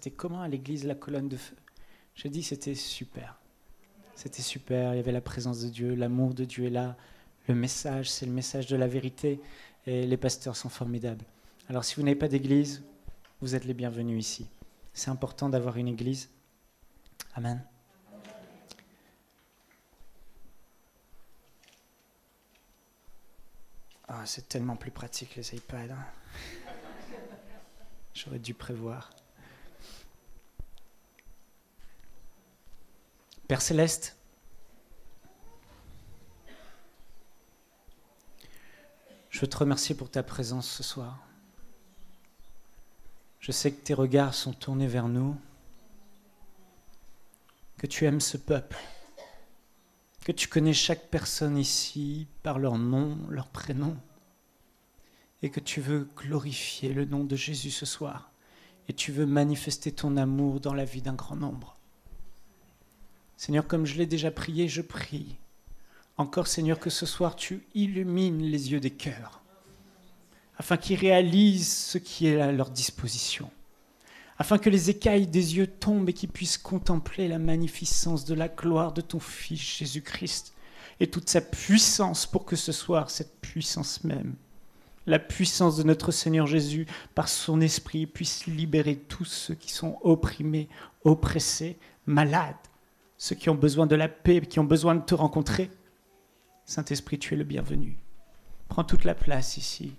C'était comment à l'église, la colonne de feu? J'ai dit, c'était super. C'était super, il y avait la présence de Dieu, l'amour de Dieu est là. Le message, c'est le message de la vérité. Et les pasteurs sont formidables. Alors si vous n'avez pas d'église, vous êtes les bienvenus ici. C'est important d'avoir une église. Amen. Ah, c'est tellement plus pratique les iPads. Hein. J'aurais dû prévoir. Père Céleste, je veux te remercier pour ta présence ce soir. Je sais que tes regards sont tournés vers nous, que tu aimes ce peuple, que tu connais chaque personne ici par leur nom, leur prénom, et que tu veux glorifier le nom de Jésus ce soir, et tu veux manifester ton amour dans la vie d'un grand nombre. Seigneur, comme je l'ai déjà prié, je prie. Encore, Seigneur, que ce soir, tu illumines les yeux des cœurs, afin qu'ils réalisent ce qui est à leur disposition, afin que les écailles des yeux tombent et qu'ils puissent contempler la magnificence de la gloire de ton Fils Jésus-Christ et toute sa puissance pour que ce soir, cette puissance même, la puissance de notre Seigneur Jésus, par son esprit, puisse libérer tous ceux qui sont opprimés, oppressés, malades, ceux qui ont besoin de la paix, qui ont besoin de te rencontrer. Saint-Esprit, tu es le bienvenu. Prends toute la place ici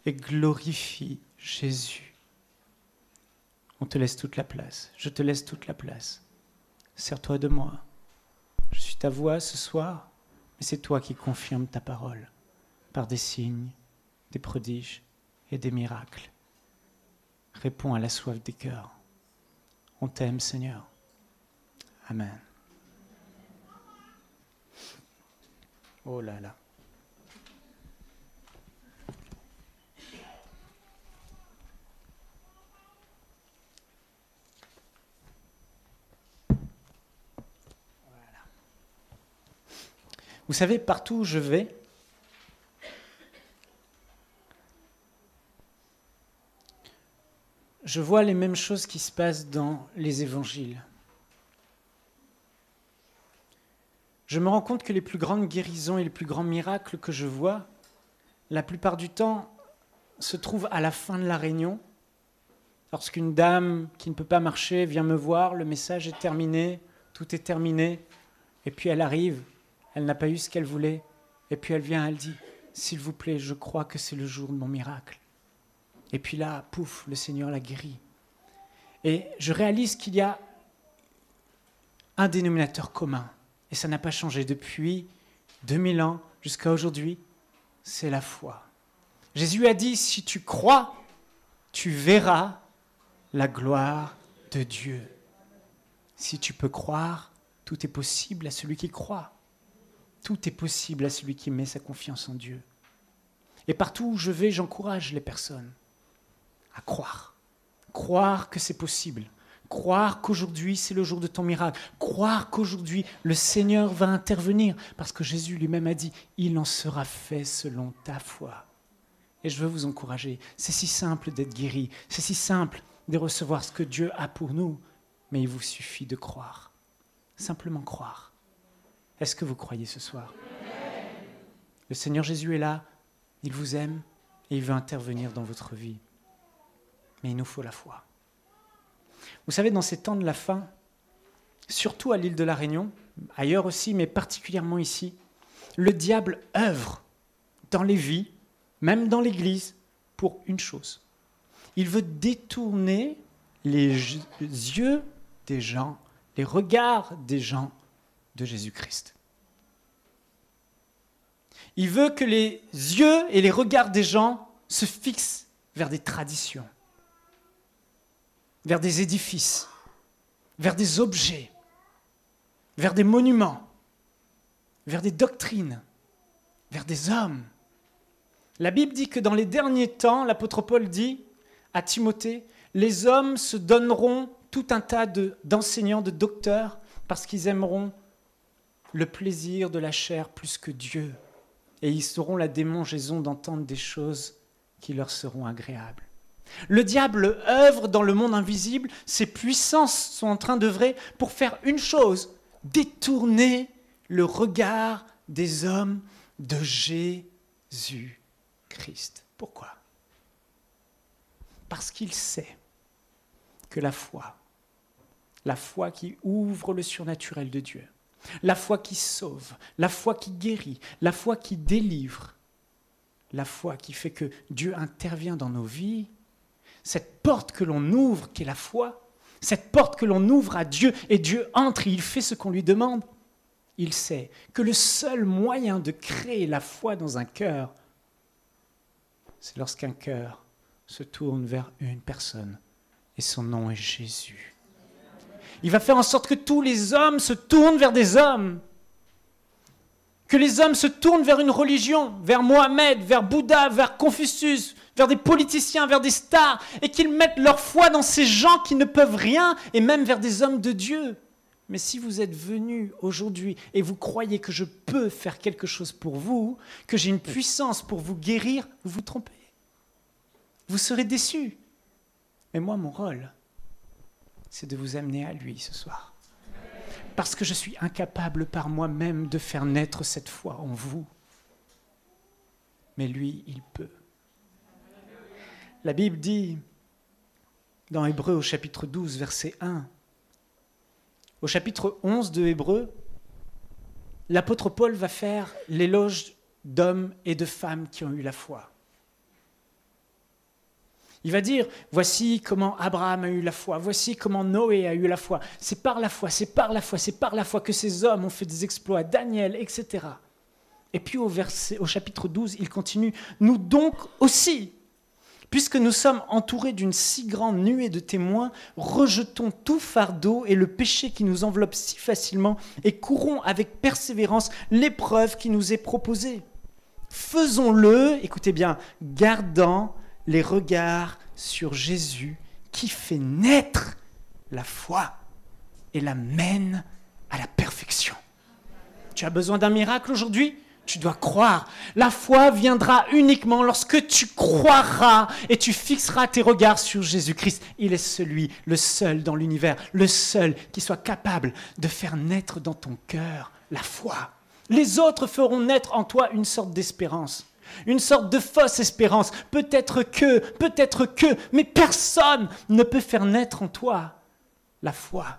et glorifie Jésus. On te laisse toute la place. Je te laisse toute la place. Sers-toi de moi. Je suis ta voix ce soir, mais c'est toi qui confirmes ta parole par des signes, des prodiges et des miracles. Réponds à la soif des cœurs. On t'aime, Seigneur. Amen. Oh là là. Voilà. Vous savez, partout où je vais, je vois les mêmes choses qui se passent dans les évangiles. Je me rends compte que les plus grandes guérisons et les plus grands miracles que je vois, la plupart du temps, se trouvent à la fin de la réunion. Lorsqu'une dame qui ne peut pas marcher vient me voir, le message est terminé, tout est terminé, et puis elle arrive, elle n'a pas eu ce qu'elle voulait, et puis elle vient, elle dit « S'il vous plaît, je crois que c'est le jour de mon miracle. » Et puis là, pouf, le Seigneur la guérit. Et je réalise qu'il y a un dénominateur commun. Et ça n'a pas changé depuis 2000 ans jusqu'à aujourd'hui, c'est la foi. Jésus a dit, si tu crois, tu verras la gloire de Dieu. Si tu peux croire, tout est possible à celui qui croit. Tout est possible à celui qui met sa confiance en Dieu. Et partout où je vais, j'encourage les personnes à croire. Croire que c'est possible. Croire qu'aujourd'hui, c'est le jour de ton miracle. Croire qu'aujourd'hui, le Seigneur va intervenir. Parce que Jésus lui-même a dit, il en sera fait selon ta foi. Et je veux vous encourager. C'est si simple d'être guéri. C'est si simple de recevoir ce que Dieu a pour nous. Mais il vous suffit de croire. Simplement croire. Est-ce que vous croyez ce soir? Le Seigneur Jésus est là. Il vous aime et il veut intervenir dans votre vie. Mais il nous faut la foi. Vous savez, dans ces temps de la fin, surtout à l'île de la Réunion, ailleurs aussi, mais particulièrement ici, le diable œuvre dans les vies, même dans l'Église, pour une chose. Il veut détourner les yeux des gens, les regards des gens de Jésus-Christ. Il veut que les yeux et les regards des gens se fixent vers des traditions, vers des édifices, vers des objets, vers des monuments, vers des doctrines, vers des hommes. La Bible dit que dans les derniers temps, l'apôtre Paul dit à Timothée, les hommes se donneront tout un tas d'enseignants, de docteurs, parce qu'ils aimeront le plaisir de la chair plus que Dieu. Et ils auront la démangeaison d'entendre des choses qui leur seront agréables. Le diable œuvre dans le monde invisible, ses puissances sont en train d'œuvrer pour faire une chose, détourner le regard des hommes de Jésus-Christ. Pourquoi ? Parce qu'il sait que la foi qui ouvre le surnaturel de Dieu, la foi qui sauve, la foi qui guérit, la foi qui délivre, la foi qui fait que Dieu intervient dans nos vies, cette porte que l'on ouvre, qui est la foi, cette porte que l'on ouvre à Dieu, et Dieu entre et il fait ce qu'on lui demande, il sait que le seul moyen de créer la foi dans un cœur, c'est lorsqu'un cœur se tourne vers une personne, et son nom est Jésus. Il va faire en sorte que tous les hommes se tournent vers des hommes, que les hommes se tournent vers une religion, vers Mohamed, vers Bouddha, vers Confucius, vers des politiciens, vers des stars, et qu'ils mettent leur foi dans ces gens qui ne peuvent rien, et même vers des hommes de Dieu. Mais si vous êtes venus aujourd'hui et vous croyez que je peux faire quelque chose pour vous, que j'ai une puissance pour vous guérir, vous vous trompez. Vous serez déçus. Mais moi, mon rôle, c'est de vous amener à lui ce soir. Parce que je suis incapable par moi-même de faire naître cette foi en vous. Mais lui, il peut. La Bible dit, dans Hébreux au chapitre 12, verset 1, au chapitre 11 de Hébreux, l'apôtre Paul va faire l'éloge d'hommes et de femmes qui ont eu la foi. Il va dire, voici comment Abraham a eu la foi, voici comment Noé a eu la foi. C'est par la foi, c'est par la foi, c'est par la foi que ces hommes ont fait des exploits, Daniel, etc. Et puis au chapitre 12, il continue, nous donc aussi, puisque nous sommes entourés d'une si grande nuée de témoins, rejetons tout fardeau et le péché qui nous enveloppe si facilement et courons avec persévérance l'épreuve qui nous est proposée. Faisons-le, écoutez bien, gardant les regards sur Jésus qui fait naître la foi et la mène à la perfection. Tu as besoin d'un miracle aujourd'hui ? Tu dois croire. La foi viendra uniquement lorsque tu croiras et tu fixeras tes regards sur Jésus-Christ. Il est celui, le seul dans l'univers, le seul qui soit capable de faire naître dans ton cœur la foi. Les autres feront naître en toi une sorte d'espérance. Une sorte de fausse espérance, peut-être que, mais personne ne peut faire naître en toi la foi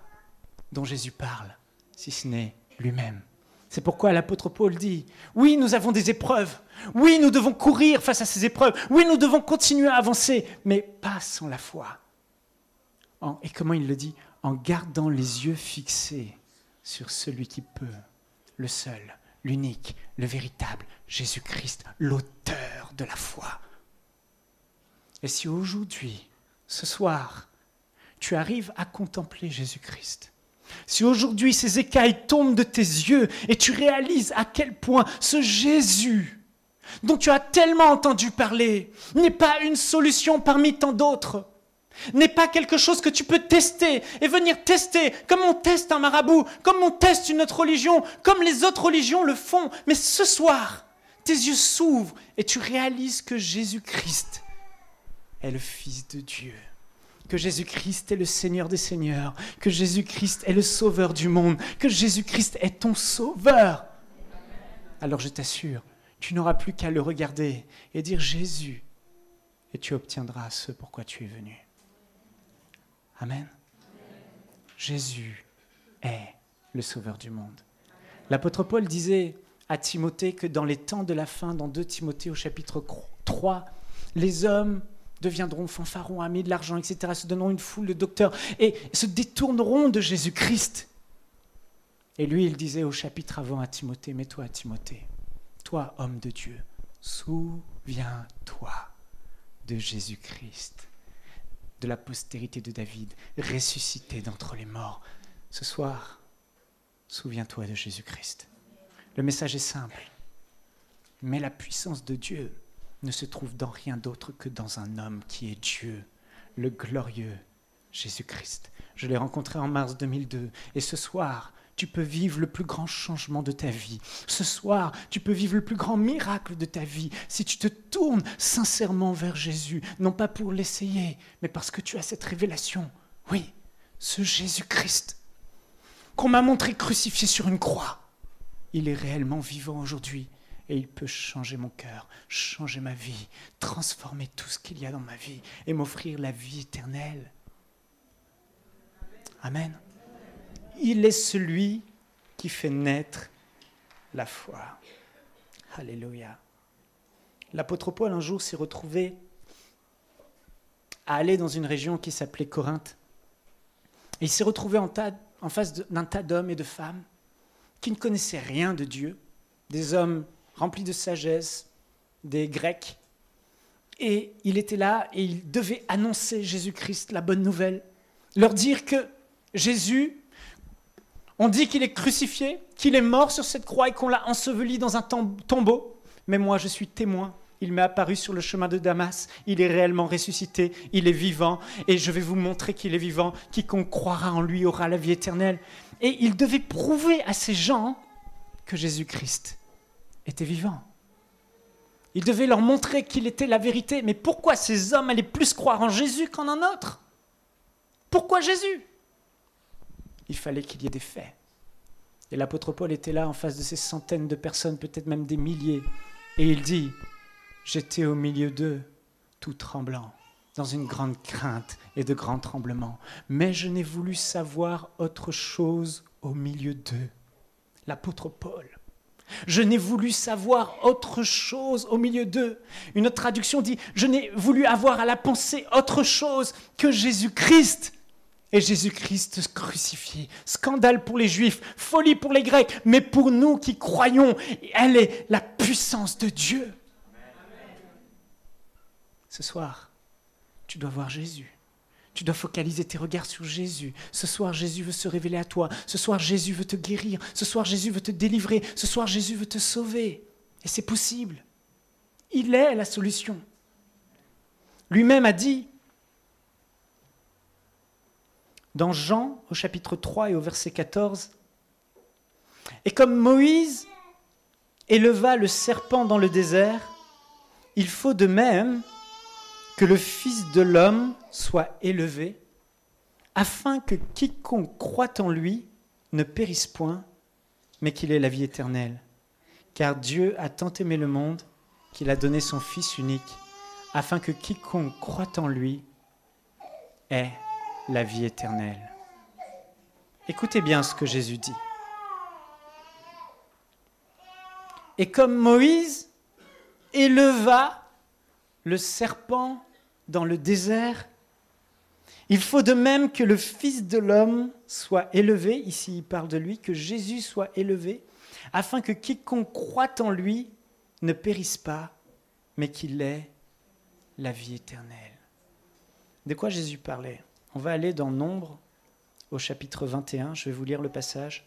dont Jésus parle, si ce n'est lui-même. C'est pourquoi l'apôtre Paul dit, oui, nous avons des épreuves, oui, nous devons courir face à ces épreuves, oui, nous devons continuer à avancer, mais pas sans la foi. Et comment il le dit ? En gardant les yeux fixés sur celui qui peut, le seul, l'unique, le véritable, Jésus-Christ, l'auteur de la foi. Et si aujourd'hui, ce soir, tu arrives à contempler Jésus-Christ, si aujourd'hui ces écailles tombent de tes yeux et tu réalises à quel point ce Jésus, dont tu as tellement entendu parler, n'est pas une solution parmi tant d'autres, n'est pas quelque chose que tu peux tester et venir tester comme on teste un marabout, comme on teste une autre religion, comme les autres religions le font. Mais ce soir, tes yeux s'ouvrent et tu réalises que Jésus-Christ est le Fils de Dieu, que Jésus-Christ est le Seigneur des Seigneurs, que Jésus-Christ est le Sauveur du monde, que Jésus-Christ est ton Sauveur. Alors je t'assure, tu n'auras plus qu'à le regarder et dire Jésus, et tu obtiendras ce pourquoi tu es venu. Amen. Jésus est le Sauveur du monde. L'apôtre Paul disait à Timothée que dans les temps de la fin, dans 2 Timothée au chapitre 3, les hommes deviendront fanfarons, amis de l'argent, etc., se donneront une foule de docteurs et se détourneront de Jésus-Christ. Et lui, il disait au chapitre avant à Timothée, mais toi, Timothée, toi, homme de Dieu, souviens-toi de Jésus-Christ, de la postérité de David, ressuscité d'entre les morts. Ce soir, souviens-toi de Jésus-Christ. Le message est simple, mais la puissance de Dieu ne se trouve dans rien d'autre que dans un homme qui est Dieu, le glorieux Jésus-Christ. Je l'ai rencontré en mars 2002, et ce soir, tu peux vivre le plus grand changement de ta vie. Ce soir, tu peux vivre le plus grand miracle de ta vie si tu te tournes sincèrement vers Jésus, non pas pour l'essayer, mais parce que tu as cette révélation. Oui, ce Jésus-Christ qu'on m'a montré crucifié sur une croix, il est réellement vivant aujourd'hui et il peut changer mon cœur, changer ma vie, transformer tout ce qu'il y a dans ma vie et m'offrir la vie éternelle. Amen. Il est celui qui fait naître la foi. Alléluia. L'apôtre Paul, un jour, s'est retrouvé à aller dans une région qui s'appelait Corinthe. Et il s'est retrouvé en face d'un tas d'hommes et de femmes qui ne connaissaient rien de Dieu, des hommes remplis de sagesse, des Grecs. Et il était là et il devait annoncer Jésus-Christ, la bonne nouvelle, leur dire que Jésus, on dit qu'il est crucifié, qu'il est mort sur cette croix et qu'on l'a enseveli dans un tombeau. Mais moi, je suis témoin. Il m'est apparu sur le chemin de Damas. Il est réellement ressuscité. Il est vivant. Et je vais vous montrer qu'il est vivant. Quiconque croira en lui aura la vie éternelle. Et il devait prouver à ces gens que Jésus-Christ était vivant. Il devait leur montrer qu'il était la vérité. Mais pourquoi ces hommes allaient plus croire en Jésus qu'en un autre? Pourquoi Jésus? Il fallait qu'il y ait des faits. Et l'apôtre Paul était là en face de ces centaines de personnes, peut-être même des milliers. Et il dit, j'étais au milieu d'eux, tout tremblant, dans une grande crainte et de grands tremblements. Mais je n'ai voulu savoir autre chose au milieu d'eux. L'apôtre Paul. Je n'ai voulu savoir autre chose au milieu d'eux. Une autre traduction dit, je n'ai voulu avoir à la pensée autre chose que Jésus-Christ. Et Jésus-Christ crucifié, scandale pour les Juifs, folie pour les Grecs, mais pour nous qui croyons, elle est la puissance de Dieu. Amen. Ce soir, tu dois voir Jésus. Tu dois focaliser tes regards sur Jésus. Ce soir, Jésus veut se révéler à toi. Ce soir, Jésus veut te guérir. Ce soir, Jésus veut te délivrer. Ce soir, Jésus veut te sauver. Et c'est possible. Il est la solution. Lui-même a dit, dans Jean, au chapitre 3 et au verset 14, « Et comme Moïse éleva le serpent dans le désert, il faut de même que le Fils de l'homme soit élevé, afin que quiconque croit en lui ne périsse point, mais qu'il ait la vie éternelle. Car Dieu a tant aimé le monde qu'il a donné son Fils unique, afin que quiconque croit en lui ait la vie éternelle. » Écoutez bien ce que Jésus dit. « Et comme Moïse éleva le serpent dans le désert, il faut de même que le Fils de l'homme soit élevé, ici il parle de lui, que Jésus soit élevé, afin que quiconque croit en lui ne périsse pas, mais qu'il ait la vie éternelle. » De quoi Jésus parlait? On va aller dans Nombre, au chapitre 21, je vais vous lire le passage.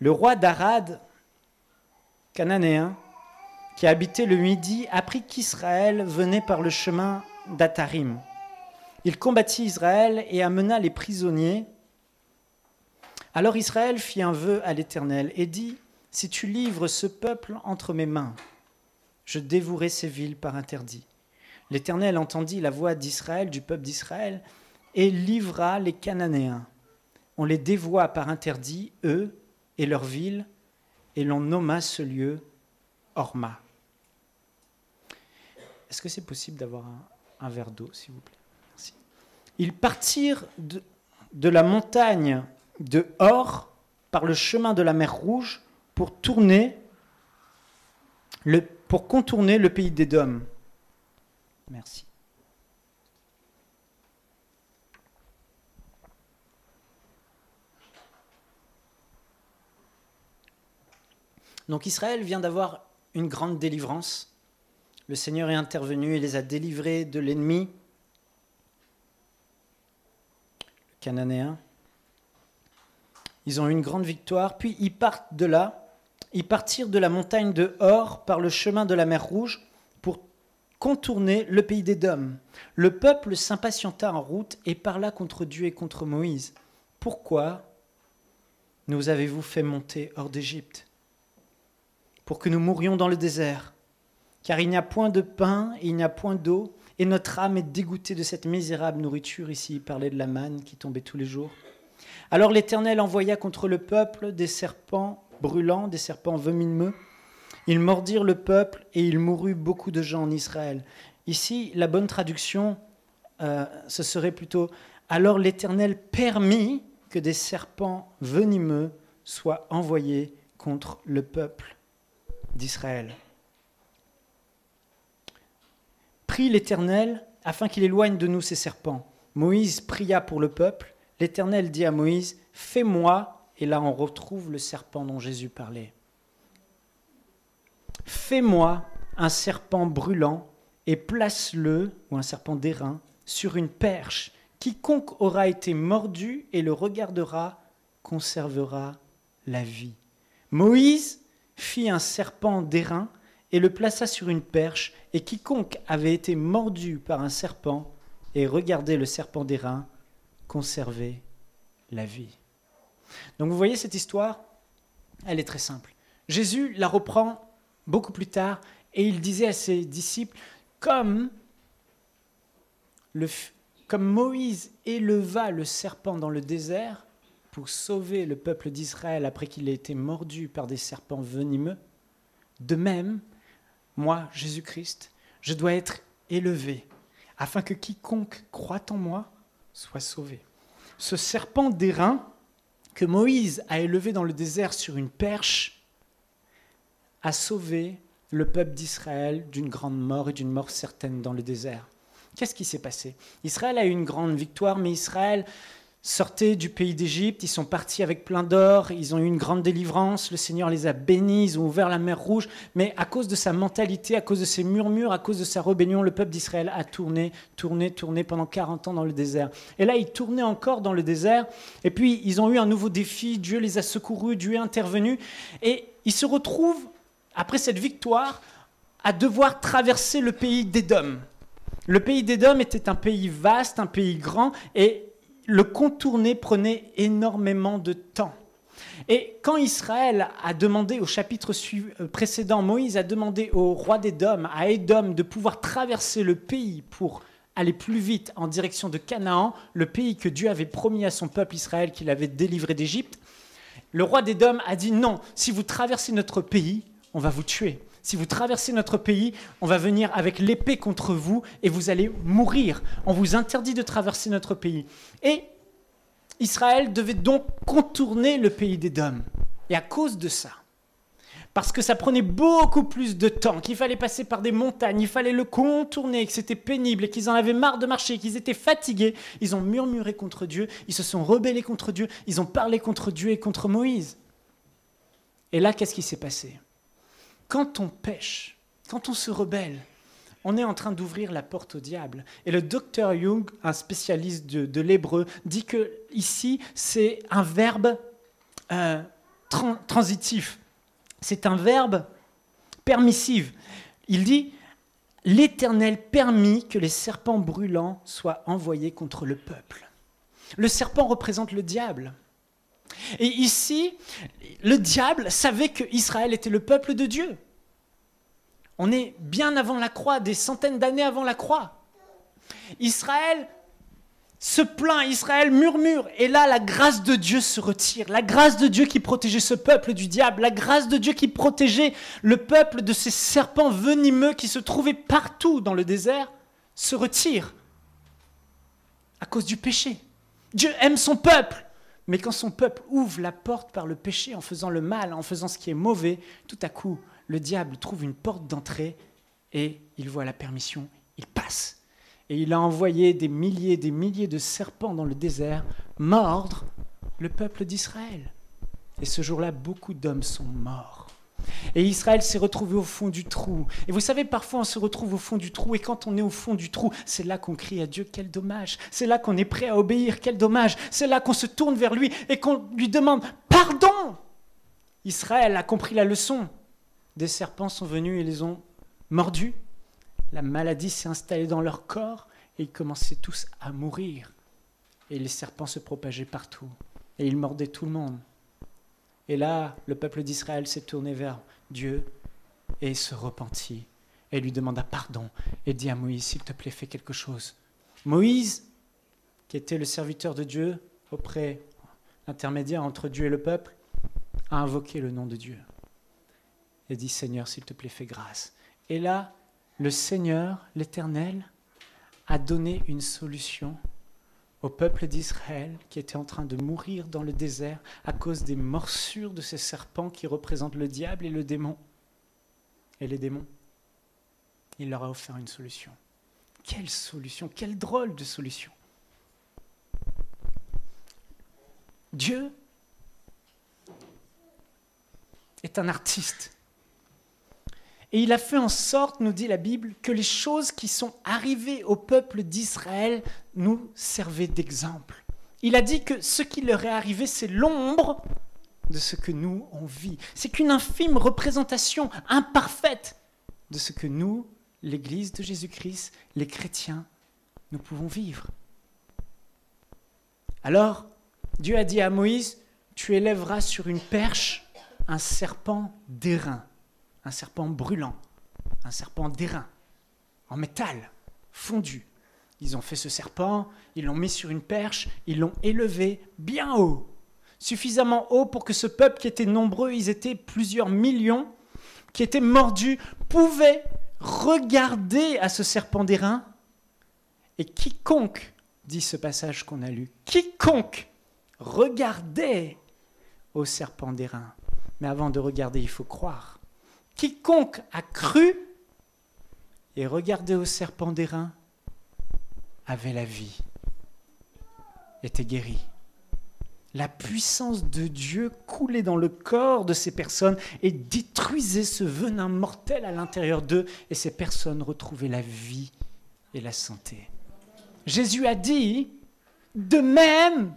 Le roi d'Arad, cananéen, qui habitait le Midi, apprit qu'Israël venait par le chemin d'Atarim. Il combattit Israël et amena les prisonniers. Alors Israël fit un vœu à l'Éternel et dit, « Si tu livres ce peuple entre mes mains, je dévouerai ces villes par interdit. » L'Éternel entendit la voix d'Israël, du peuple d'Israël, et livra les Cananéens. On les dévoua par interdit, eux et leurs villes, et l'on nomma ce lieu Horma. Est-ce que c'est possible d'avoir un verre d'eau, s'il vous plaît? Merci. Ils partirent de la montagne de Hor par le chemin de la mer Rouge pour contourner le pays d'Édom. Merci. Donc Israël vient d'avoir une grande délivrance. Le Seigneur est intervenu et les a délivrés de l'ennemi, le Cananéen. Ils ont eu une grande victoire, puis ils partent de là. Ils partirent de la montagne de Hor par le chemin de la mer Rouge pour contourner le pays d'Édom. Le peuple s'impatienta en route et parla contre Dieu et contre Moïse. Pourquoi nous avez-vous fait monter hors d'Égypte, pour que nous mourions dans le désert, car il n'y a point de pain et il n'y a point d'eau, et notre âme est dégoûtée de cette misérable nourriture. » Ici, il parlait de la manne qui tombait tous les jours. « Alors l'Éternel envoya contre le peuple des serpents brûlants, des serpents venimeux. Ils mordirent le peuple et il mourut beaucoup de gens en Israël. » Ici, la bonne traduction, ce serait plutôt « Alors l'Éternel permit que des serpents venimeux soient envoyés contre le peuple d'Israël. » Prie l'Éternel afin qu'il éloigne de nous ces serpents. Moïse pria pour le peuple. L'Éternel dit à Moïse, « Fais-moi » et là on retrouve le serpent dont Jésus parlait. « Fais-moi un serpent brûlant et place-le, ou un serpent d'airain, sur une perche. Quiconque aura été mordu et le regardera conservera la vie. » Moïse fit un serpent d'airain et le plaça sur une perche, et quiconque avait été mordu par un serpent et regardait le serpent d'airain conservait la vie. Donc vous voyez cette histoire, elle est très simple. Jésus la reprend beaucoup plus tard et il disait à ses disciples, comme Moïse éleva le serpent dans le désert pour sauver le peuple d'Israël après qu'il ait été mordu par des serpents venimeux, de même, moi, Jésus-Christ, je dois être élevé afin que quiconque croit en moi soit sauvé. Ce serpent d'airain que Moïse a élevé dans le désert sur une perche a sauvé le peuple d'Israël d'une grande mort et d'une mort certaine dans le désert. Qu'est-ce qui s'est passé? Israël a eu une grande victoire, mais Israël sortait du pays d'Égypte, ils sont partis avec plein d'or, ils ont eu une grande délivrance, le Seigneur les a bénis, ils ont ouvert la mer Rouge, mais à cause de sa mentalité, à cause de ses murmures, à cause de sa rébellion, le peuple d'Israël a tourné pendant 40 ans dans le désert. Et là, ils tournaient encore dans le désert, et puis ils ont eu un nouveau défi, Dieu les a secourus, Dieu est intervenu, et ils se retrouvent, après cette victoire, à devoir traverser le pays d'Édom. Le pays d'Édom était un pays vaste, un pays grand, et le contourner prenait énormément de temps. Et quand Israël a demandé, au chapitre précédent, Moïse a demandé au roi d'Édom, à Édom, de pouvoir traverser le pays pour aller plus vite en direction de Canaan, le pays que Dieu avait promis à son peuple Israël qu'il avait délivré d'Égypte, le roi d'Édom a dit non, si vous traversez notre pays, on va vous tuer. Si vous traversez notre pays, on va venir avec l'épée contre vous et vous allez mourir. On vous interdit de traverser notre pays. Et Israël devait donc contourner le pays d'Édom. Et à cause de ça, parce que ça prenait beaucoup plus de temps, qu'il fallait passer par des montagnes, il fallait le contourner, que c'était pénible et qu'ils en avaient marre de marcher, qu'ils étaient fatigués, ils ont murmuré contre Dieu, ils se sont rebellés contre Dieu, ils ont parlé contre Dieu et contre Moïse. Et là, qu'est-ce qui s'est passé ? Quand on pêche, quand on se rebelle, on est en train d'ouvrir la porte au diable. Et le docteur Jung, un spécialiste de l'hébreu, dit que ici c'est un verbe transitif. C'est un verbe permissif. Il dit « L'Éternel permit que les serpents brûlants soient envoyés contre le peuple. » Le serpent représente le diable. Et ici, le diable savait qu'Israël était le peuple de Dieu. On est bien avant la croix, des centaines d'années avant la croix. Israël se plaint, Israël murmure, et là la grâce de Dieu se retire. La grâce de Dieu qui protégeait ce peuple du diable, la grâce de Dieu qui protégeait le peuple de ces serpents venimeux qui se trouvaient partout dans le désert, se retire à cause du péché. Dieu aime son peuple. Mais quand son peuple ouvre la porte par le péché, en faisant le mal, en faisant ce qui est mauvais, tout à coup, le diable trouve une porte d'entrée et il voit la permission, il passe. Et il a envoyé des milliers de serpents dans le désert mordre le peuple d'Israël. Et ce jour-là, beaucoup d'hommes sont morts. Et Israël s'est retrouvé au fond du trou. Et vous savez, parfois on se retrouve au fond du trou, et quand on est au fond du trou, c'est là qu'on crie à Dieu, quel dommage. C'est là qu'on est prêt à obéir, quel dommage. C'est là qu'on se tourne vers lui et qu'on lui demande pardon. Israël a compris la leçon. Des serpents sont venus et les ont mordus. La maladie s'est installée dans leur corps et ils commençaient tous à mourir. Et les serpents se propageaient partout. Et ils mordaient tout le monde. Et là, le peuple d'Israël s'est tourné vers Dieu et se repentit et lui demanda pardon et dit à Moïse, s'il te plaît, fais quelque chose. Moïse, qui était le serviteur de Dieu auprès, l'intermédiaire entre Dieu et le peuple, a invoqué le nom de Dieu et dit, Seigneur, s'il te plaît, fais grâce. Et là, le Seigneur, l'Éternel, a donné une solution au peuple d'Israël qui était en train de mourir dans le désert à cause des morsures de ces serpents qui représentent le diable et le démon. Et les démons, il leur a offert une solution. Quelle solution, quelle drôle de solution. Dieu est un artiste. Et il a fait en sorte, nous dit la Bible, que les choses qui sont arrivées au peuple d'Israël nous servaient d'exemple. Il a dit que ce qui leur est arrivé, c'est l'ombre de ce que nous, on vit. C'est qu'une infime représentation imparfaite de ce que nous, l'Église de Jésus-Christ, les chrétiens, nous pouvons vivre. Alors, Dieu a dit à Moïse, tu élèveras sur une perche un serpent d'airain. Un serpent brûlant, un serpent d'airain, en métal, fondu. Ils ont fait ce serpent, ils l'ont mis sur une perche, ils l'ont élevé bien haut, suffisamment haut pour que ce peuple qui était nombreux, ils étaient plusieurs millions, qui étaient mordus, pouvait regarder à ce serpent d'airain. Et quiconque, dit ce passage qu'on a lu, quiconque regardait au serpent d'airain. Mais avant de regarder, il faut croire. Quiconque a cru et regardé au serpent d'airain avait la vie, était guéri. La puissance de Dieu coulait dans le corps de ces personnes et détruisait ce venin mortel à l'intérieur d'eux, et ces personnes retrouvaient la vie et la santé. Jésus a dit, de même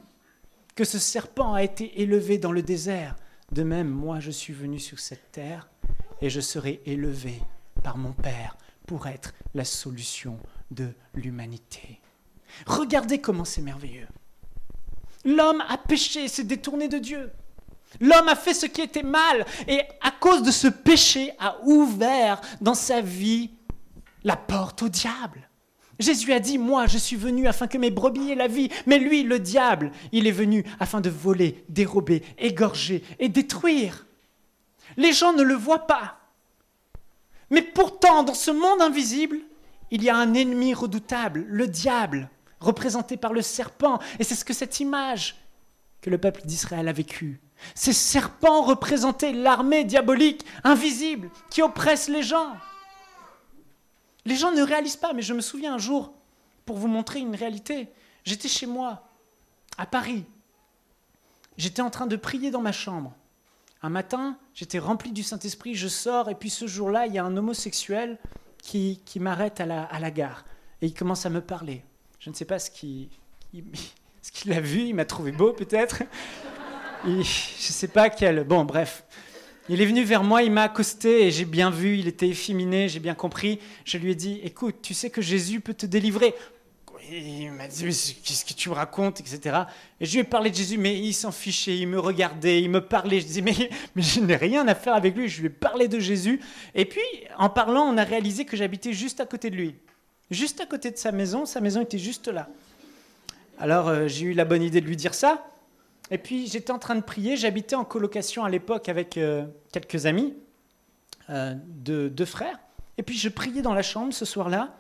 que ce serpent a été élevé dans le désert, de même, moi je suis venu sur cette terre et je serai élevé par mon Père pour être la solution de l'humanité. Regardez comment c'est merveilleux. L'homme a péché, s'est détourné de Dieu. L'homme a fait ce qui était mal et à cause de ce péché a ouvert dans sa vie la porte au diable. Jésus a dit, moi je suis venu afin que mes brebis aient la vie, mais lui, le diable, il est venu afin de voler, dérober, égorger et détruire. Les gens ne le voient pas. Mais pourtant, dans ce monde invisible, il y a un ennemi redoutable, le diable, représenté par le serpent. Et c'est ce que cette image que le peuple d'Israël a vécue. Ces serpents représentaient l'armée diabolique, invisible, qui oppresse les gens. Les gens ne réalisent pas, mais je me souviens un jour, pour vous montrer une réalité, j'étais chez moi, à Paris. J'étais en train de prier dans ma chambre. Un matin, j'étais rempli du Saint-Esprit, je sors, et puis ce jour-là, il y a un homosexuel qui m'arrête à la gare. Et il commence à me parler. Je ne sais pas ce qu'il a vu, il m'a trouvé beau peut-être. Je ne sais pas quel... Bon, bref. Il est venu vers moi, il m'a accosté, et j'ai bien vu, il était efféminé, j'ai bien compris. Je lui ai dit, écoute, tu sais que Jésus peut te délivrer. Il m'a dit, mais qu'est-ce que tu me racontes, etc. Et je lui ai parlé de Jésus, mais il s'en fichait, il me regardait, il me parlait. Je disais, mais je n'ai rien à faire avec lui. Je lui ai parlé de Jésus. Et puis, en parlant, on a réalisé que j'habitais juste à côté de lui. Juste à côté de sa maison était juste là. Alors, j'ai eu la bonne idée de lui dire ça. Et puis, j'étais en train de prier. J'habitais en colocation à l'époque avec quelques amis, deux frères. Et puis, je priais dans la chambre ce soir-là.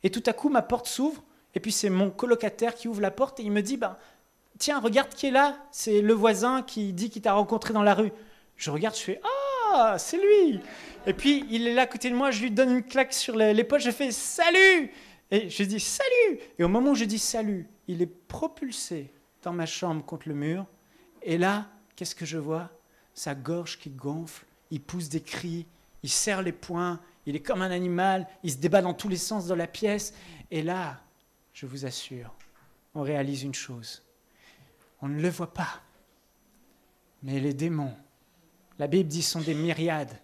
Et tout à coup, ma porte s'ouvre. Et puis c'est mon colocataire qui ouvre la porte et il me dit, tiens, regarde qui est là, c'est le voisin qui dit qu'il t'a rencontré dans la rue. Je regarde, je fais, ah, c'est lui. Et puis il est là à côté de moi, je lui donne une claque sur l'épaule, je fais, salut. Et je dis, salut. Et au moment où je dis salut, il est propulsé dans ma chambre contre le mur. Et là, qu'est-ce que je vois? Sa gorge qui gonfle, il pousse des cris, il serre les poings, il est comme un animal, il se débat dans tous les sens dans la pièce. Et là, je vous assure, on réalise une chose. On ne le voit pas. Mais les démons, la Bible dit, sont des myriades.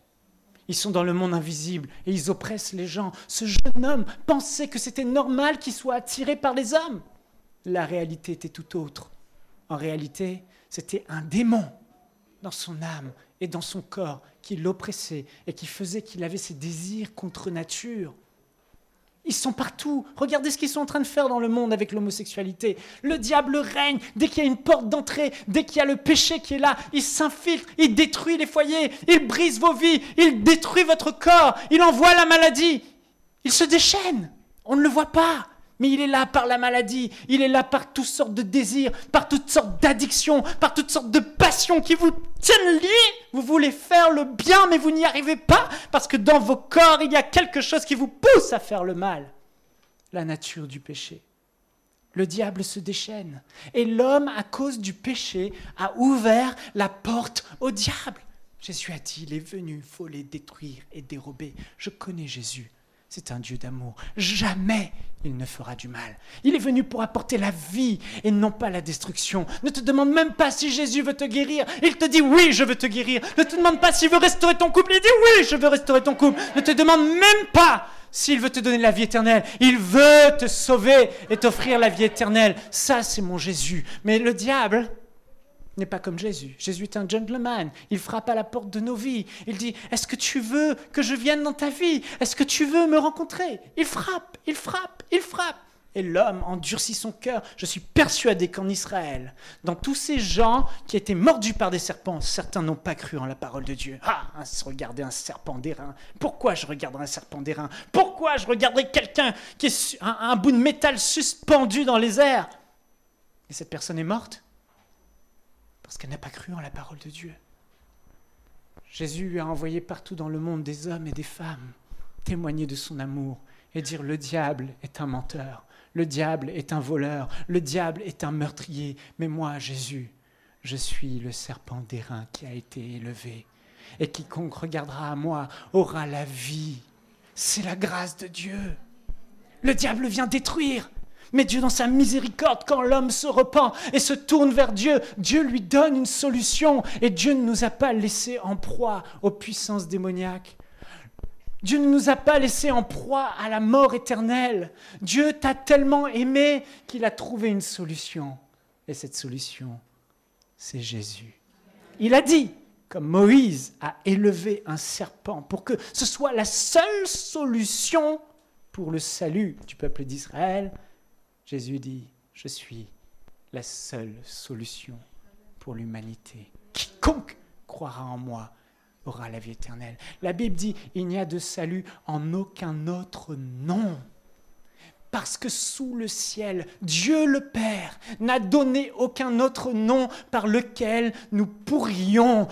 Ils sont dans le monde invisible et ils oppressent les gens. Ce jeune homme pensait que c'était normal qu'il soit attiré par les hommes. La réalité était tout autre. En réalité, c'était un démon dans son âme et dans son corps qui l'oppressait et qui faisait qu'il avait ces désirs contre nature. Ils sont partout. Regardez ce qu'ils sont en train de faire dans le monde avec l'homosexualité. Le diable règne. Dès qu'il y a une porte d'entrée, dès qu'il y a le péché qui est là, il s'infiltre, il détruit les foyers, il brise vos vies, il détruit votre corps, il envoie la maladie. Il se déchaîne. On ne le voit pas. Mais il est là par la maladie, il est là par toutes sortes de désirs, par toutes sortes d'addictions, par toutes sortes de passions qui vous tiennent liés. Vous voulez faire le bien, mais vous n'y arrivez pas, parce que dans vos corps, il y a quelque chose qui vous pousse à faire le mal. La nature du péché. Le diable se déchaîne. Et l'homme, à cause du péché, a ouvert la porte au diable. Jésus a dit, il est venu voler, détruire et dérober. Je connais Jésus. C'est un Dieu d'amour. Jamais il ne fera du mal. Il est venu pour apporter la vie et non pas la destruction. Ne te demande même pas si Jésus veut te guérir. Il te dit oui, je veux te guérir. Ne te demande pas s'il veut restaurer ton couple. Il dit oui, je veux restaurer ton couple. Ne te demande même pas s'il veut te donner la vie éternelle. Il veut te sauver et t'offrir la vie éternelle. Ça, c'est mon Jésus. Mais le diable n'est pas comme Jésus. Jésus est un gentleman. Il frappe à la porte de nos vies. Il dit, est-ce que tu veux que je vienne dans ta vie? Est-ce que tu veux me rencontrer? Il frappe, il frappe, il frappe. Et l'homme endurcit son cœur. Je suis persuadé qu'en Israël, dans tous ces gens qui étaient mordus par des serpents, certains n'ont pas cru en la parole de Dieu. Ah, regarder un serpent d'airain. Pourquoi je regarderais un serpent d'airain? Pourquoi je regarderais quelqu'un qui est un bout de métal suspendu dans les airs? Et cette personne est morte? Parce qu'elle n'a pas cru en la parole de Dieu. Jésus lui a envoyé partout dans le monde des hommes et des femmes témoigner de son amour et dire le diable est un menteur, le diable est un voleur, le diable est un meurtrier, mais moi, Jésus, je suis le serpent d'airain qui a été élevé et quiconque regardera à moi aura la vie. C'est la grâce de Dieu. Le diable vient détruire. Mais Dieu, dans sa miséricorde, quand l'homme se repent et se tourne vers Dieu, Dieu lui donne une solution. Et Dieu ne nous a pas laissés en proie aux puissances démoniaques. Dieu ne nous a pas laissés en proie à la mort éternelle. Dieu t'a tellement aimé qu'il a trouvé une solution. Et cette solution, c'est Jésus. Il a dit, comme Moïse a élevé un serpent, pour que ce soit la seule solution pour le salut du peuple d'Israël, Jésus dit, je suis la seule solution pour l'humanité. Quiconque croira en moi aura la vie éternelle. La Bible dit, il n'y a de salut en aucun autre nom. Parce que sous le ciel, Dieu le Père n'a donné aucun autre nom par lequel nous devrions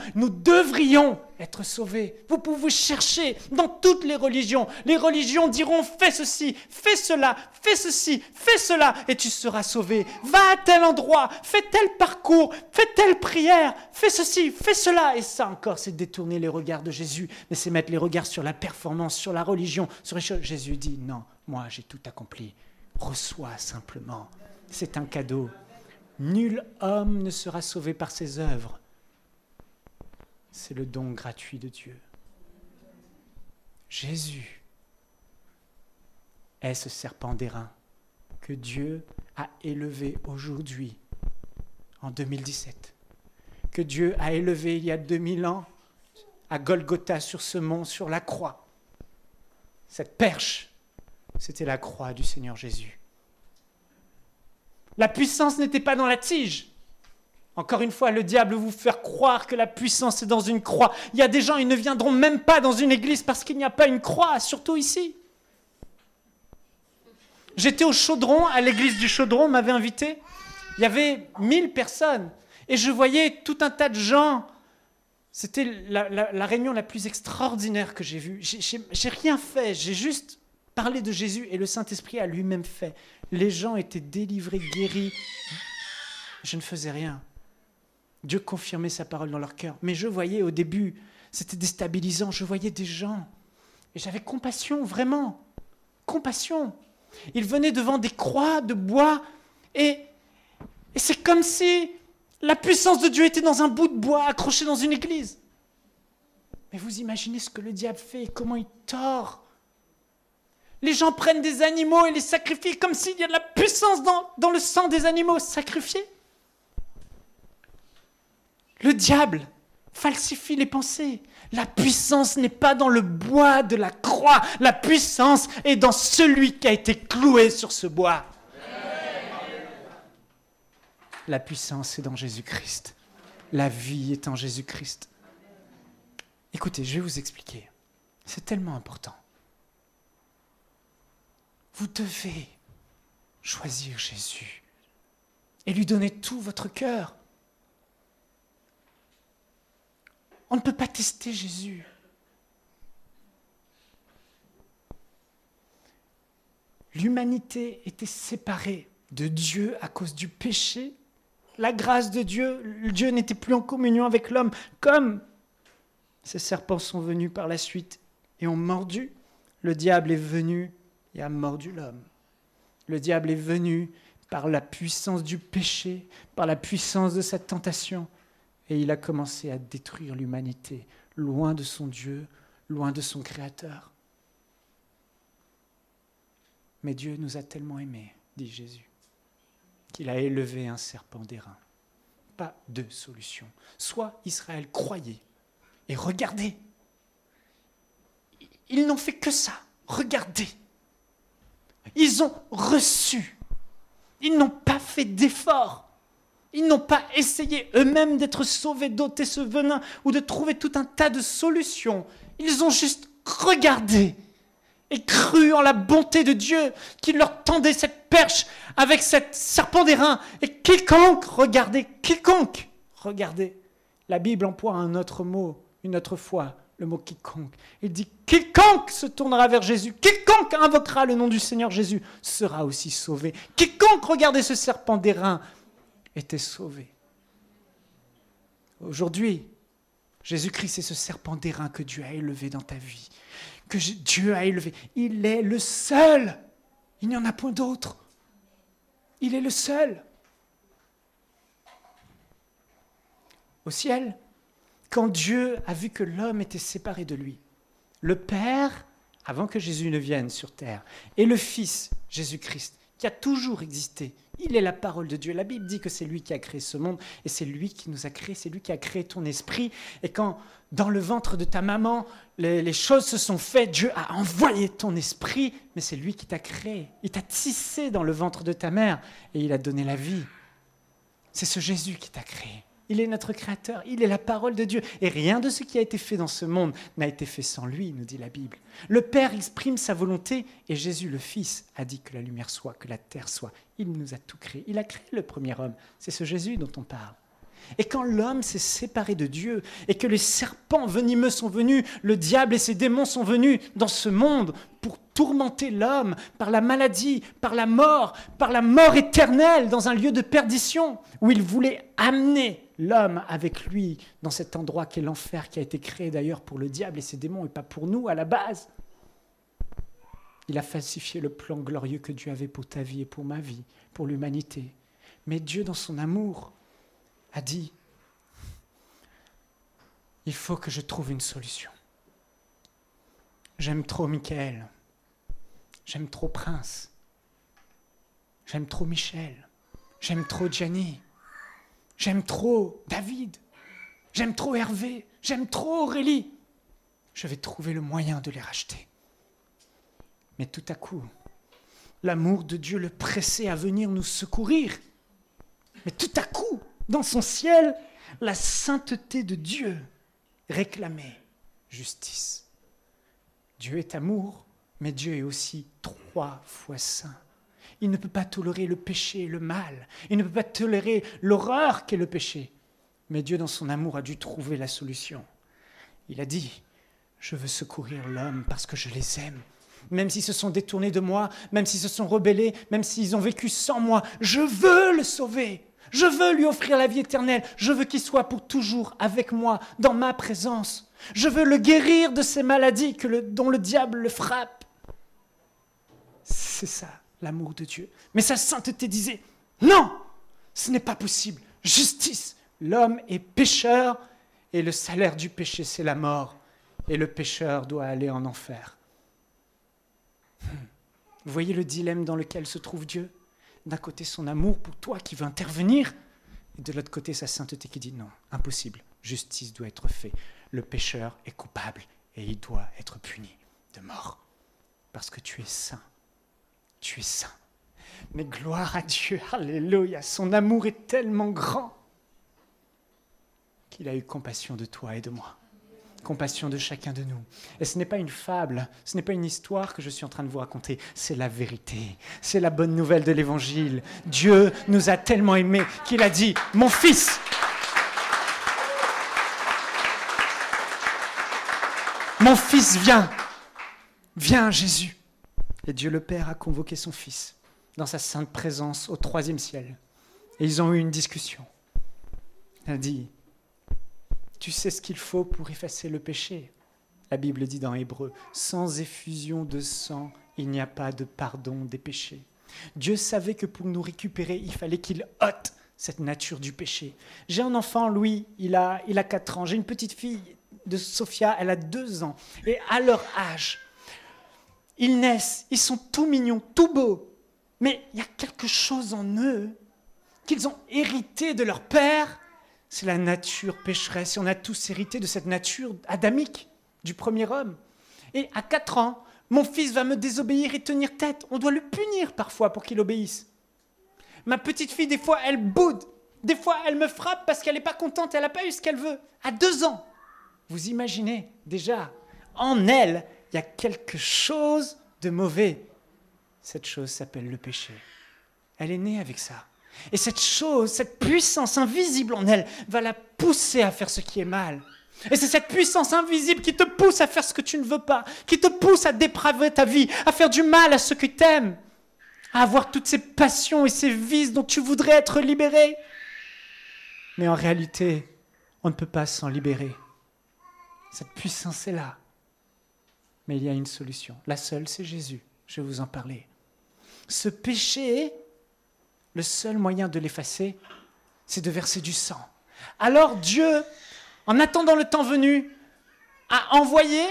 être sauvés. Vous pouvez chercher dans toutes les religions. Les religions diront fais ceci, fais cela, fais ceci, fais cela et tu seras sauvé. Va à tel endroit, fais tel parcours, fais telle prière, fais ceci, fais cela. Et ça encore, c'est détourner les regards de Jésus, mais c'est mettre les regards sur la performance, sur la religion, sur les choses. Jésus dit non. Moi, j'ai tout accompli. Reçois simplement. C'est un cadeau. Nul homme ne sera sauvé par ses œuvres. C'est le don gratuit de Dieu. Jésus est ce serpent d'airain que Dieu a élevé aujourd'hui, en 2017. Que Dieu a élevé il y a 2000 ans à Golgotha, sur ce mont, sur la croix. Cette perche, c'était la croix du Seigneur Jésus. La puissance n'était pas dans la tige. Encore une fois, le diable veut vous faire croire que la puissance est dans une croix. Il y a des gens, ils ne viendront même pas dans une église parce qu'il n'y a pas une croix, surtout ici. J'étais au Chaudron, à l'église du Chaudron, on m'avait invité. Il y avait 1000 personnes et je voyais tout un tas de gens. C'était la réunion la plus extraordinaire que j'ai vue. J'ai rien fait, j'ai juste parlé de Jésus et le Saint-Esprit a lui-même fait. Les gens étaient délivrés, guéris. Je ne faisais rien. Dieu confirmait sa parole dans leur cœur. Mais je voyais au début, c'était déstabilisant, je voyais des gens. Et j'avais compassion, vraiment. Compassion. Ils venaient devant des croix de bois et c'est comme si la puissance de Dieu était dans un bout de bois accroché dans une église. Mais vous imaginez ce que le diable fait et comment il tord. Les gens prennent des animaux et les sacrifient comme s'il y a de la puissance dans le sang des animaux sacrifiés. Le diable falsifie les pensées. La puissance n'est pas dans le bois de la croix. La puissance est dans celui qui a été cloué sur ce bois. La puissance est dans Jésus-Christ. La vie est en Jésus-Christ. Écoutez, je vais vous expliquer. C'est tellement important. Vous devez choisir Jésus et lui donner tout votre cœur. On ne peut pas tester Jésus. L'humanité était séparée de Dieu à cause du péché. La grâce de Dieu, Dieu n'était plus en communion avec l'homme, comme ces serpents sont venus par la suite et ont mordu. Le diable est venu et a mordu l'homme. Le diable est venu par la puissance du péché, par la puissance de cette tentation, et il a commencé à détruire l'humanité, loin de son Dieu, loin de son Créateur. Mais Dieu nous a tellement aimés, dit Jésus, qu'il a élevé un serpent d'airain. Pas de solution. Soit Israël croyait et regardez. Ils n'ont fait que ça. Regardez. Ils ont reçu. Ils n'ont pas fait d'efforts. Ils n'ont pas essayé eux-mêmes d'être sauvés, d'ôter ce venin ou de trouver tout un tas de solutions. Ils ont juste regardé et cru en la bonté de Dieu qui leur tendait cette perche avec cet serpent d'airain. Et quiconque, regardez, la Bible emploie un autre mot, une autre fois, le mot quiconque. Il dit quiconque se tournera vers Jésus, quiconque invoquera le nom du Seigneur Jésus sera aussi sauvé. Quiconque regardait ce serpent d'airain était sauvé. Aujourd'hui, Jésus-Christ est ce serpent d'airain que Dieu a élevé dans ta vie, que Dieu a élevé. Il est le seul. Il n'y en a point d'autre. Il est le seul. Au ciel, quand Dieu a vu que l'homme était séparé de lui, le Père, avant que Jésus ne vienne sur terre, et le Fils, Jésus-Christ, qui a toujours existé, il est la parole de Dieu. La Bible dit que c'est lui qui a créé ce monde, et c'est lui qui nous a créés, c'est lui qui a créé ton esprit. Et quand, dans le ventre de ta maman, les choses se sont faites, Dieu a envoyé ton esprit, mais c'est lui qui t'a créé. Il t'a tissé dans le ventre de ta mère, et il a donné la vie. C'est ce Jésus qui t'a créé. Il est notre Créateur, il est la parole de Dieu. Et rien de ce qui a été fait dans ce monde n'a été fait sans lui, nous dit la Bible. Le Père exprime sa volonté et Jésus, le Fils, a dit que la lumière soit, que la terre soit. Il nous a tout créé. Il a créé le premier homme. C'est ce Jésus dont on parle. Et quand l'homme s'est séparé de Dieu et que les serpents venimeux sont venus, le diable et ses démons sont venus dans ce monde pour tourmenter l'homme par la maladie, par la mort éternelle dans un lieu de perdition où il voulait amener l'homme avec lui dans cet endroit qu'est l'enfer qui a été créé d'ailleurs pour le diable et ses démons et pas pour nous à la base. Il a falsifié le plan glorieux que Dieu avait pour ta vie et pour ma vie, pour l'humanité. Mais Dieu, dans son amour, a dit, il faut que je trouve une solution. J'aime trop Michael, j'aime trop Prince, j'aime trop Michel, j'aime trop Gianni, j'aime trop David, j'aime trop Hervé, j'aime trop Aurélie. Je vais trouver le moyen de les racheter. Mais tout à coup, l'amour de Dieu le pressait à venir nous secourir. Mais tout à coup, dans son ciel, la sainteté de Dieu réclamait justice. Dieu est amour, mais Dieu est aussi 3 fois saint. Il ne peut pas tolérer le péché et le mal. Il ne peut pas tolérer l'horreur qu'est le péché. Mais Dieu, dans son amour, a dû trouver la solution. Il a dit, je veux secourir l'homme parce que je les aime. Même s'ils se sont détournés de moi, même s'ils se sont rebellés, même s'ils ont vécu sans moi, je veux le sauver. Je veux lui offrir la vie éternelle. Je veux qu'il soit pour toujours avec moi, dans ma présence. Je veux le guérir de ces maladies dont le diable le frappe. C'est ça, l'amour de Dieu. Mais sa sainteté disait, non, ce n'est pas possible. Justice, l'homme est pécheur et le salaire du péché, c'est la mort. Et le pécheur doit aller en enfer. Vous voyez le dilemme dans lequel se trouve Dieu ? D'un côté, son amour pour toi qui veut intervenir, et de l'autre côté, sa sainteté qui dit non, impossible. justice doit être faite. Le pécheur est coupable et il doit être puni de mort. Parce que tu es saint. Tu es saint. Mais gloire à Dieu, alléluia, son amour est tellement grand qu'il a eu compassion de toi et de moi. Compassion de chacun de nous. Et ce n'est pas une fable, ce n'est pas une histoire que je suis en train de vous raconter, c'est la vérité, c'est la bonne nouvelle de l'Évangile. Dieu nous a tellement aimés qu'il a dit, mon fils, mon fils viens Jésus. Et Dieu le Père a convoqué son fils dans sa sainte présence au 3e ciel. Et ils ont eu une discussion. Il a dit, tu sais ce qu'il faut pour effacer le péché. La Bible dit dans Hébreux, sans effusion de sang, il n'y a pas de pardon des péchés. Dieu savait que pour nous récupérer, il fallait qu'il ôte cette nature du péché. J'ai un enfant, Louis, il a 4 ans. J'ai une petite fille de Sophia, elle a 2 ans. Et à leur âge, ils naissent, ils sont tout mignons, tout beaux. Mais il y a quelque chose en eux qu'ils ont hérité de leur père. C'est la nature pécheresse. Et on a tous hérité de cette nature adamique du premier homme. Et à 4 ans, mon fils va me désobéir et tenir tête. On doit le punir parfois pour qu'il obéisse. Ma petite fille, des fois, elle boude. Des fois, elle me frappe parce qu'elle n'est pas contente. Elle n'a pas eu ce qu'elle veut. À 2 ans, vous imaginez déjà, en elle, il y a quelque chose de mauvais. Cette chose s'appelle le péché. Elle est née avec ça. Et cette chose, cette puissance invisible en elle, va la pousser à faire ce qui est mal. Et c'est cette puissance invisible qui te pousse à faire ce que tu ne veux pas, qui te pousse à dépraver ta vie, à faire du mal à ceux que tu aimes, à avoir toutes ces passions et ces vices dont tu voudrais être libéré. Mais en réalité, on ne peut pas s'en libérer. Cette puissance est là. Mais il y a une solution. La seule, c'est Jésus. Je vais vous en parler. Ce péché, le seul moyen de l'effacer, c'est de verser du sang. Alors Dieu, en attendant le temps venu, a envoyé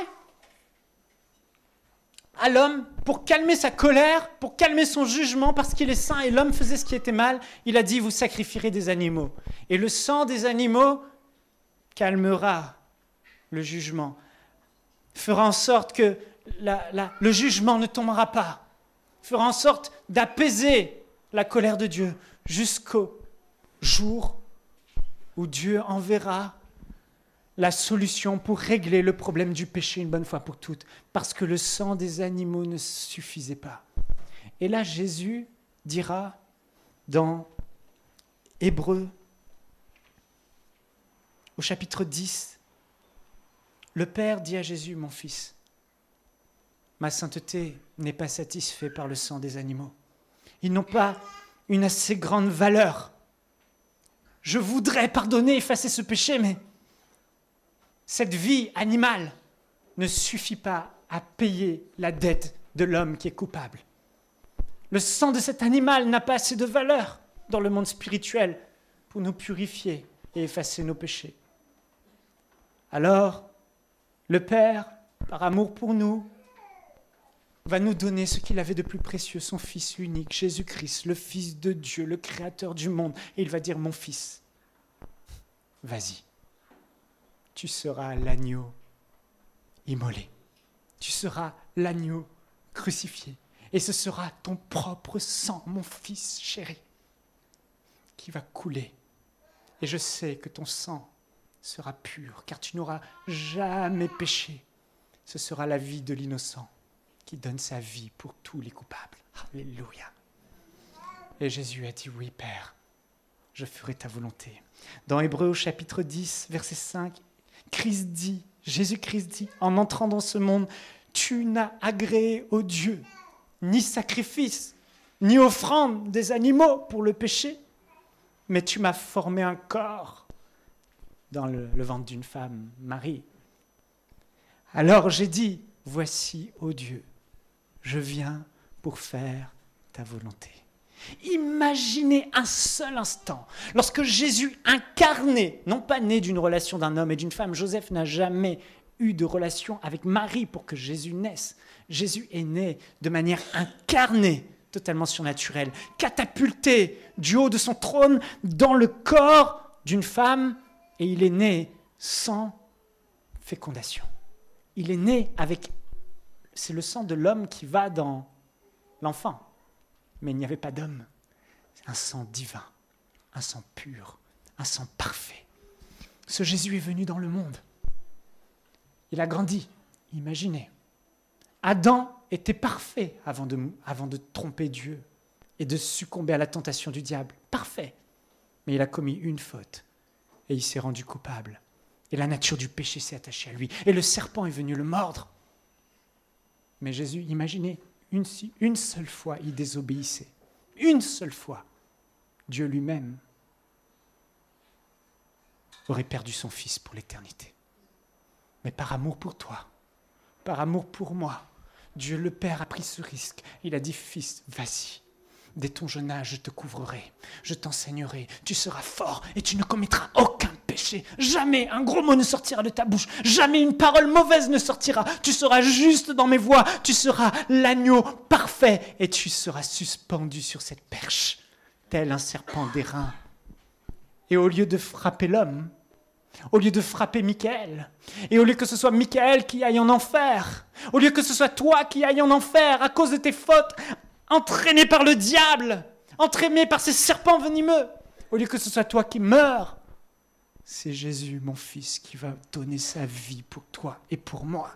à l'homme pour calmer sa colère, pour calmer son jugement, parce qu'il est saint et l'homme faisait ce qui était mal. Il a dit, vous sacrifierez des animaux. Et le sang des animaux calmera le jugement, fera en sorte que le jugement ne tombera pas, fera en sorte d'apaiser la colère de Dieu jusqu'au jour où Dieu enverra la solution pour régler le problème du péché une bonne fois pour toutes, parce que le sang des animaux ne suffisait pas. Et là, Jésus dira dans Hébreux, au chapitre 10, le Père dit à Jésus, mon fils, ma sainteté n'est pas satisfaite par le sang des animaux. Ils n'ont pas une assez grande valeur. Je voudrais pardonner, effacer ce péché, mais cette vie animale ne suffit pas à payer la dette de l'homme qui est coupable. Le sang de cet animal n'a pas assez de valeur dans le monde spirituel pour nous purifier et effacer nos péchés. Alors, le Père, par amour pour nous, va nous donner ce qu'il avait de plus précieux, son Fils unique, Jésus-Christ, le Fils de Dieu, le Créateur du monde. Et il va dire, mon Fils, vas-y, tu seras l'agneau immolé. Tu seras l'agneau crucifié. Et ce sera ton propre sang, mon Fils chéri, qui va couler. Et je sais que ton sang sera pur, car tu n'auras jamais péché. Ce sera la vie de l'innocent qui donne sa vie pour tous les coupables. Alléluia. Et Jésus a dit, oui, Père, je ferai ta volonté. Dans Hébreux, chapitre 10, verset 5, Jésus-Christ dit, en entrant dans ce monde, tu n'as agréé au Dieu ni sacrifice, ni offrande des animaux pour le péché, mais tu m'as formé un corps dans le ventre d'une femme, Marie. Alors j'ai dit, voici, ô Dieu, je viens pour faire ta volonté. Imaginez un seul instant, lorsque Jésus incarné, non pas né d'une relation d'un homme et d'une femme, Joseph n'a jamais eu de relation avec Marie pour que Jésus naisse. Jésus est né de manière incarnée, totalement surnaturelle, catapulté du haut de son trône dans le corps d'une femme, et il est né sans fécondation. Il est né avec... C'est le sang de l'homme qui va dans l'enfant. Mais il n'y avait pas d'homme. C'est un sang divin, un sang pur, un sang parfait. Ce Jésus est venu dans le monde. Il a grandi. Imaginez. Adam était parfait avant de tromper Dieu et de succomber à la tentation du diable. Parfait. Mais il a commis une faute et il s'est rendu coupable. Et la nature du péché s'est attachée à lui. Et le serpent est venu le mordre. Mais Jésus, imaginez, une seule fois, il désobéissait. Une seule fois. Dieu lui-même aurait perdu son fils pour l'éternité. Mais par amour pour toi, par amour pour moi, Dieu le Père a pris ce risque. Il a dit, fils, vas-y. Dès ton jeune âge, je te couvrerai, je t'enseignerai, tu seras fort et tu ne commettras aucun péché. Jamais un gros mot ne sortira de ta bouche, jamais une parole mauvaise ne sortira. Tu seras juste dans mes voies, tu seras l'agneau parfait et tu seras suspendu sur cette perche, tel un serpent d'airain. Et au lieu de frapper l'homme, au lieu de frapper Michael, et au lieu que ce soit Michael qui aille en enfer, au lieu que ce soit toi qui aille en enfer à cause de tes fautes, entraîné par le diable, entraîné par ces serpents venimeux, au lieu que ce soit toi qui meurs, c'est Jésus, mon fils, qui va donner sa vie pour toi et pour moi.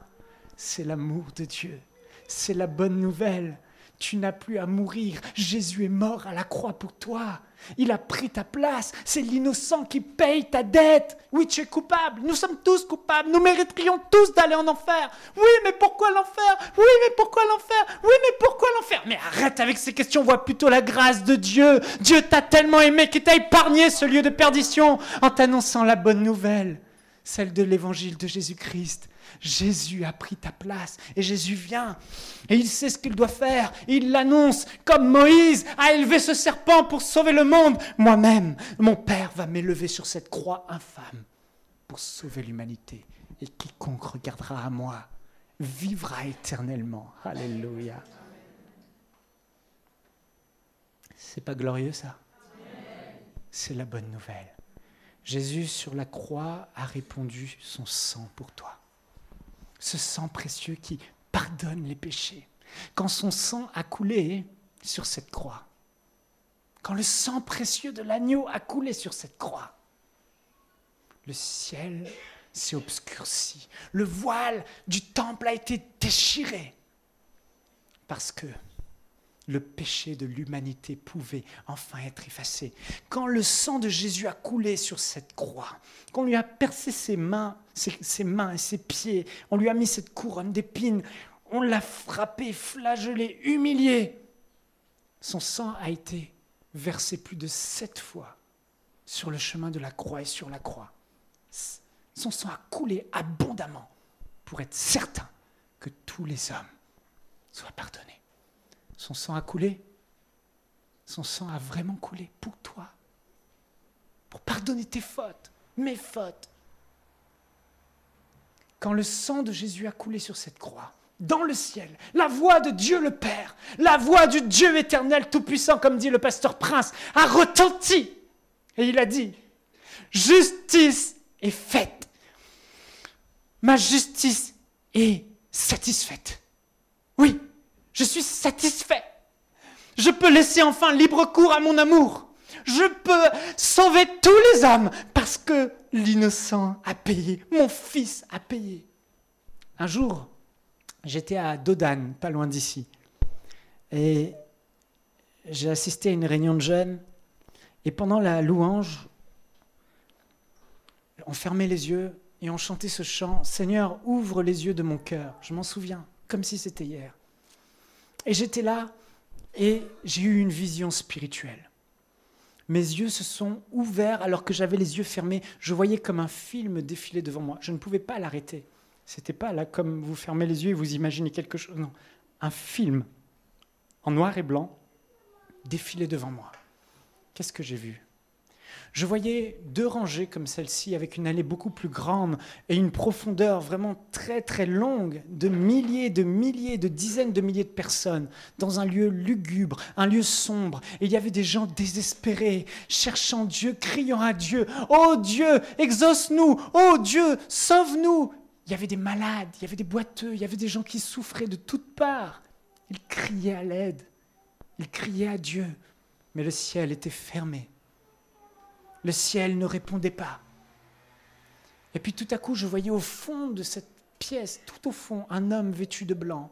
C'est l'amour de Dieu, c'est la bonne nouvelle. Tu n'as plus à mourir. Jésus est mort à la croix pour toi. Il a pris ta place. C'est l'innocent qui paye ta dette. Oui, tu es coupable. Nous sommes tous coupables. Nous mériterions tous d'aller en enfer. Oui, mais pourquoi l'enfer? Oui, mais pourquoi l'enfer? Oui, mais pourquoi l'enfer? Mais arrête avec ces questions. Vois plutôt la grâce de Dieu. Dieu t'a tellement aimé qu'il t'a épargné ce lieu de perdition en t'annonçant la bonne nouvelle, celle de l'évangile de Jésus-Christ. Jésus a pris ta place et Jésus vient et il sait ce qu'il doit faire. Il l'annonce comme Moïse a élevé ce serpent pour sauver le monde. Moi-même, mon Père va m'élever sur cette croix infâme pour sauver l'humanité. Et quiconque regardera à moi vivra éternellement. Alléluia. C'est pas glorieux ça? C'est la bonne nouvelle. Jésus sur la croix a répandu son sang pour toi. Ce sang précieux qui pardonne les péchés. Quand son sang a coulé sur cette croix, quand le sang précieux de l'agneau a coulé sur cette croix, le ciel s'est obscurci. Le voile du temple a été déchiré parce que le péché de l'humanité pouvait enfin être effacé. Quand le sang de Jésus a coulé sur cette croix, qu'on lui a percé ses mains et ses pieds, on lui a mis cette couronne d'épines, on l'a frappé, flagellé, humilié. Son sang a été versé plus de 7 fois sur le chemin de la croix et sur la croix. Son sang a coulé abondamment pour être certain que tous les hommes soient pardonnés. Son sang a coulé. Son sang a vraiment coulé pour toi. Pour pardonner tes fautes, mes fautes. Quand le sang de Jésus a coulé sur cette croix, dans le ciel, la voix de Dieu le Père, la voix du Dieu éternel tout-puissant, comme dit le pasteur Prince, a retenti. Et il a dit, justice est faite. Ma justice est satisfaite. Oui. Je suis satisfait. Je peux laisser enfin libre cours à mon amour. Je peux sauver tous les hommes parce que l'innocent a payé. Mon fils a payé. Un jour, j'étais à Dodane, pas loin d'ici. Et j'ai assisté à une réunion de jeunes. Et pendant la louange, on fermait les yeux et on chantait ce chant. Seigneur, ouvre les yeux de mon cœur. Je m'en souviens, comme si c'était hier. Et j'étais là et j'ai eu une vision spirituelle. Mes yeux se sont ouverts alors que j'avais les yeux fermés. Je voyais comme un film défiler devant moi. Je ne pouvais pas l'arrêter. C'était pas là comme vous fermez les yeux et vous imaginez quelque chose. Non, un film en noir et blanc défiler devant moi. Qu'est-ce que j'ai vu? Je voyais 2 rangées comme celle-ci, avec une allée beaucoup plus grande et une profondeur vraiment très très longue, de milliers, de dizaines de milliers de personnes, dans un lieu lugubre, un lieu sombre. Et il y avait des gens désespérés, cherchant Dieu, criant à Dieu, « Oh Dieu, exauce-nous! Oh Dieu, sauve-nous !» Il y avait des malades, il y avait des boiteux, il y avait des gens qui souffraient de toutes parts. Ils criaient à l'aide, ils criaient à Dieu, mais le ciel était fermé. Le ciel ne répondait pas. Et puis tout à coup, je voyais au fond de cette pièce, tout au fond, un homme vêtu de blanc,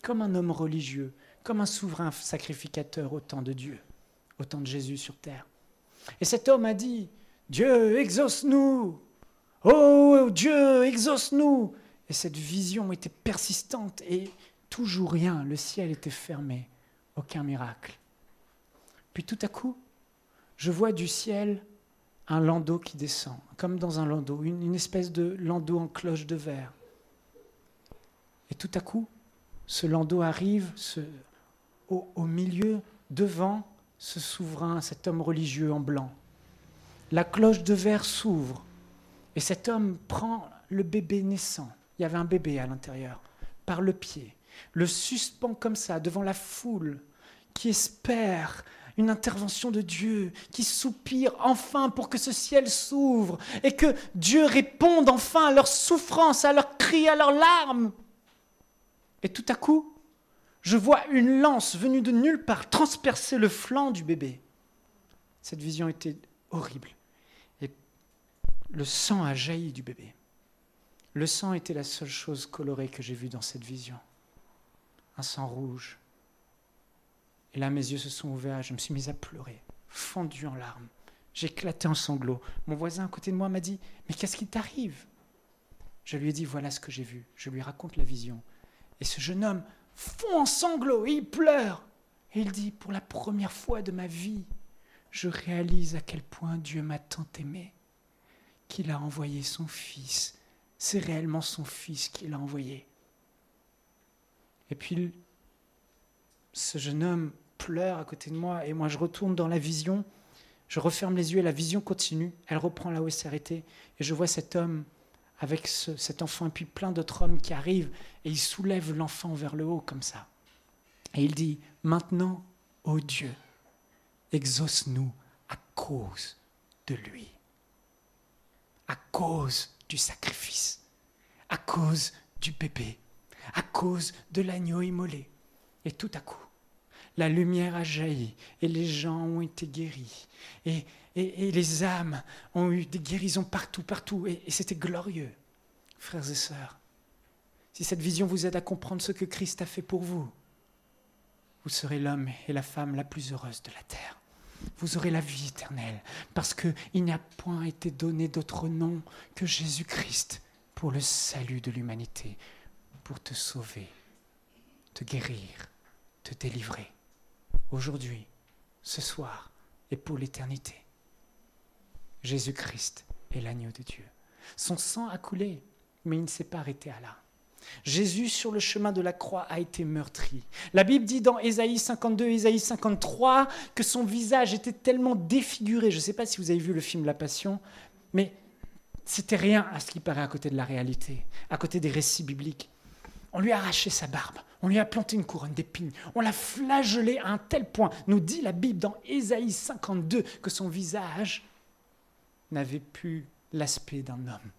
comme un homme religieux, comme un souverain sacrificateur au temps de Dieu, au temps de Jésus sur terre. Et cet homme a dit, « Dieu, exauce-nous! Oh Dieu, exauce-nous !» Et cette vision était persistante et toujours rien, le ciel était fermé, aucun miracle. Puis tout à coup, je vois du ciel un landau qui descend, comme dans un landau, une espèce de landau en cloche de verre. Et tout à coup, ce landau arrive au milieu, devant ce souverain, cet homme religieux en blanc. La cloche de verre s'ouvre et cet homme prend le bébé naissant. Il y avait un bébé à l'intérieur, par le pied, le suspend comme ça devant la foule qui espère une intervention de Dieu, qui soupire enfin pour que ce ciel s'ouvre et que Dieu réponde enfin à leurs souffrances, à leurs cris, à leurs larmes. Et tout à coup, je vois une lance venue de nulle part transpercer le flanc du bébé. Cette vision était horrible. Et le sang a jailli du bébé. Le sang était la seule chose colorée que j'ai vue dans cette vision. Un sang rouge. Et là, mes yeux se sont ouverts, je me suis mise à pleurer, fondue en larmes. J'ai éclaté en sanglots. Mon voisin à côté de moi m'a dit « Mais qu'est-ce qui t'arrive ?» Je lui ai dit « Voilà ce que j'ai vu. » Je lui raconte la vision. Et ce jeune homme fond en sanglots et il pleure. Et il dit « Pour la première fois de ma vie, je réalise à quel point Dieu m'a tant aimé, qu'il a envoyé son Fils. C'est réellement son Fils qu'il a envoyé. » Et puis, ce jeune homme pleure à côté de moi et moi je retourne dans la vision, je referme les yeux et la vision continue, elle reprend là où elle s'est arrêtée et je vois cet homme avec cet enfant et puis plein d'autres hommes qui arrivent et il soulève l'enfant vers le haut comme ça. Et il dit, maintenant, ô Dieu, exauce-nous à cause de lui, à cause du sacrifice, à cause du bébé, à cause de l'agneau immolé. Et tout à coup, la lumière a jailli et les gens ont été guéris. Et les âmes ont eu des guérisons partout. Et c'était glorieux. Frères et sœurs, si cette vision vous aide à comprendre ce que Christ a fait pour vous, vous serez l'homme et la femme la plus heureuse de la terre. Vous aurez la vie éternelle, parce qu'il n'y a point été donné d'autre nom que Jésus-Christ pour le salut de l'humanité, pour te sauver, te guérir, te délivrer. Aujourd'hui, ce soir et pour l'éternité. Jésus-Christ est l'agneau de Dieu. Son sang a coulé, mais il ne s'est pas arrêté à là. Jésus, sur le chemin de la croix, a été meurtri. La Bible dit dans Ésaïe 52, Ésaïe 53, que son visage était tellement défiguré. Je ne sais pas si vous avez vu le film La Passion, mais c'était rien à ce qui paraît à côté de la réalité, à côté des récits bibliques. On lui a arraché sa barbe, on lui a planté une couronne d'épines, on l'a flagellé à un tel point, nous dit la Bible dans Ésaïe 52, que son visage n'avait plus l'aspect d'un homme.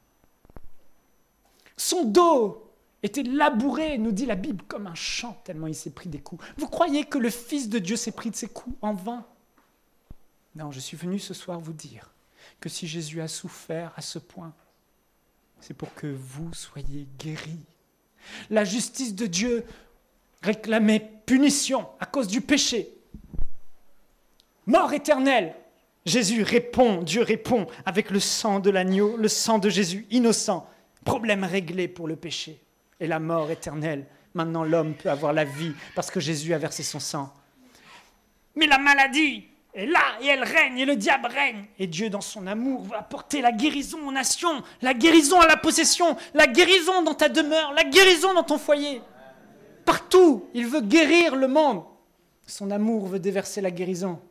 Son dos était labouré, nous dit la Bible, comme un champ, tellement il s'est pris des coups. Vous croyez que le Fils de Dieu s'est pris de ses coups en vain? Non, je suis venu ce soir vous dire que si Jésus a souffert à ce point, c'est pour que vous soyez guéris. La justice de Dieu réclamait punition à cause du péché. Mort éternelle. Dieu répond avec le sang de l'agneau, le sang de Jésus innocent. Problème réglé pour le péché et la mort éternelle. Maintenant, l'homme peut avoir la vie parce que Jésus a versé son sang. Mais la maladie est là et elle règne et le diable règne. Et Dieu, dans son amour, va apporter la guérison aux nations, la guérison à la possession, la guérison dans ta demeure, la guérison dans ton foyer. Partout, il veut guérir le monde. Son amour veut déverser la guérison.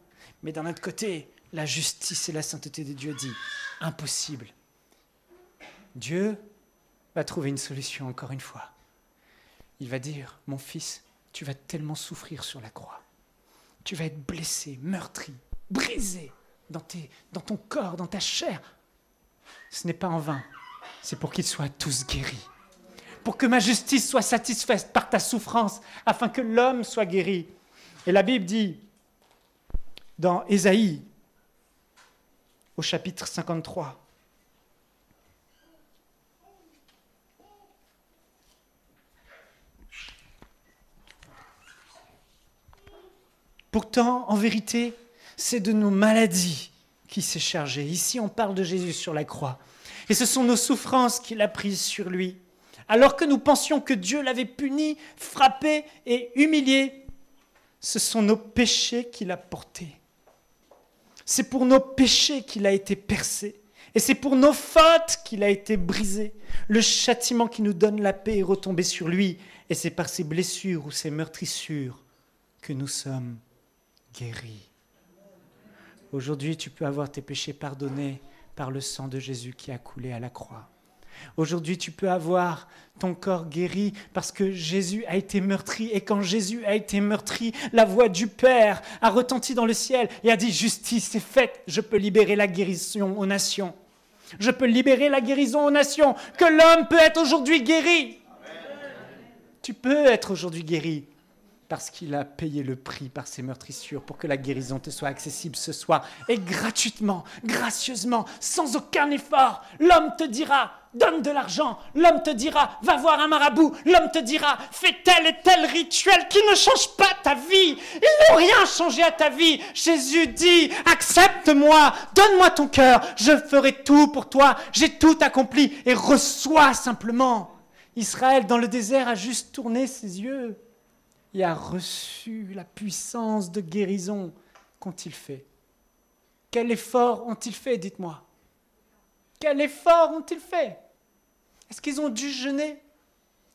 Mais d'un autre côté, la justice et la sainteté de Dieu, dit impossible. Dieu va trouver une solution encore une fois. Il va dire, mon fils, tu vas tellement souffrir sur la croix. Tu vas être blessé, meurtri, brisé dans ton corps, dans ta chair. Ce n'est pas en vain, c'est pour qu'ils soient tous guéris. Pour que ma justice soit satisfaite par ta souffrance, afin que l'homme soit guéri. Et la Bible dit, dans Ésaïe, au chapitre 53, pourtant, en vérité, c'est de nos maladies qu'il s'est chargé. Ici, on parle de Jésus sur la croix. Et ce sont nos souffrances qu'il a prises sur lui. Alors que nous pensions que Dieu l'avait puni, frappé et humilié, ce sont nos péchés qu'il a portés. C'est pour nos péchés qu'il a été percé. Et c'est pour nos fautes qu'il a été brisé. Le châtiment qui nous donne la paix est retombé sur lui. Et c'est par ses blessures ou ses meurtrissures que nous sommes guéri. Aujourd'hui, tu peux avoir tes péchés pardonnés par le sang de Jésus qui a coulé à la croix. Aujourd'hui, tu peux avoir ton corps guéri parce que Jésus a été meurtri. Et quand Jésus a été meurtri, la voix du Père a retenti dans le ciel et a dit « Justice est faite, je peux libérer la guérison aux nations. Je peux libérer la guérison aux nations, que l'homme peut être aujourd'hui guéri. » Tu peux être aujourd'hui guéri. Parce qu'il a payé le prix par ses meurtrissures pour que la guérison te soit accessible ce soir. Et gratuitement, gracieusement, sans aucun effort, l'homme te dira, donne de l'argent. L'homme te dira, va voir un marabout. L'homme te dira, fais tel et tel rituel qui ne change pas ta vie. Ils n'ont rien changé à ta vie. Jésus dit, accepte-moi, donne-moi ton cœur. Je ferai tout pour toi. J'ai tout accompli et reçois simplement. Israël, dans le désert, a juste tourné ses yeux. Et a reçu la puissance de guérison qu'ont-ils fait? Quel effort ont-ils fait, dites-moi? Quel effort ont-ils fait? Est-ce qu'ils ont dû jeûner?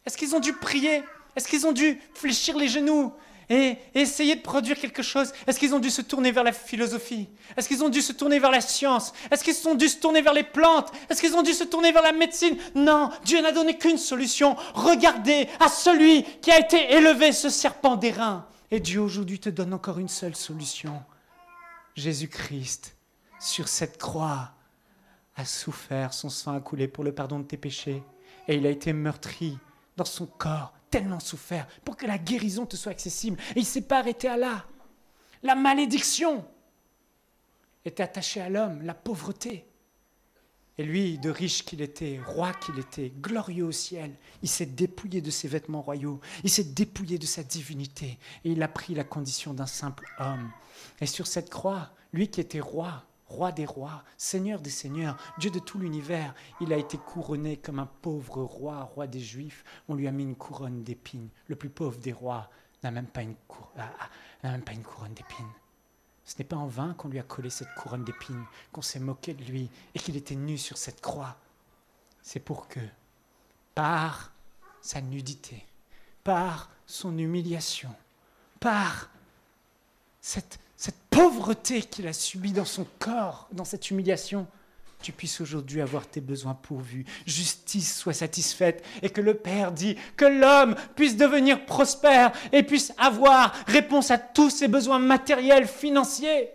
Est-ce qu'ils ont dû prier? Est-ce qu'ils ont dû fléchir les genoux et essayer de produire quelque chose? Est-ce qu'ils ont dû se tourner vers la philosophie? Est-ce qu'ils ont dû se tourner vers la science? Est-ce qu'ils ont dû se tourner vers les plantes? Est-ce qu'ils ont dû se tourner vers la médecine? Non, Dieu n'a donné qu'une solution. Regardez à celui qui a été élevé, ce serpent d'airain. Et Dieu aujourd'hui te donne encore une seule solution. Jésus-Christ, sur cette croix, a souffert, son sang a coulé pour le pardon de tes péchés. Et il a été meurtri dans son corps, tellement souffert, pour que la guérison te soit accessible. Et il ne s'est pas arrêté à là. La malédiction était attachée à l'homme, la pauvreté. Et lui, de riche qu'il était, roi qu'il était, glorieux au ciel, il s'est dépouillé de ses vêtements royaux, il s'est dépouillé de sa divinité, et il a pris la condition d'un simple homme. Et sur cette croix, lui qui était roi, roi des rois, seigneur des seigneurs, Dieu de tout l'univers, il a été couronné comme un pauvre roi, roi des Juifs. On lui a mis une couronne d'épines. Le plus pauvre des rois n'a même pas une couronne d'épines. Ce n'est pas en vain qu'on lui a collé cette couronne d'épines, qu'on s'est moqué de lui et qu'il était nu sur cette croix. C'est pour que, par sa nudité, par son humiliation, par cette pauvreté qu'il a subie dans son corps, dans cette humiliation, tu puisses aujourd'hui avoir tes besoins pourvus, justice soit satisfaite, et que le Père dit que l'homme puisse devenir prospère et puisse avoir réponse à tous ses besoins matériels, financiers.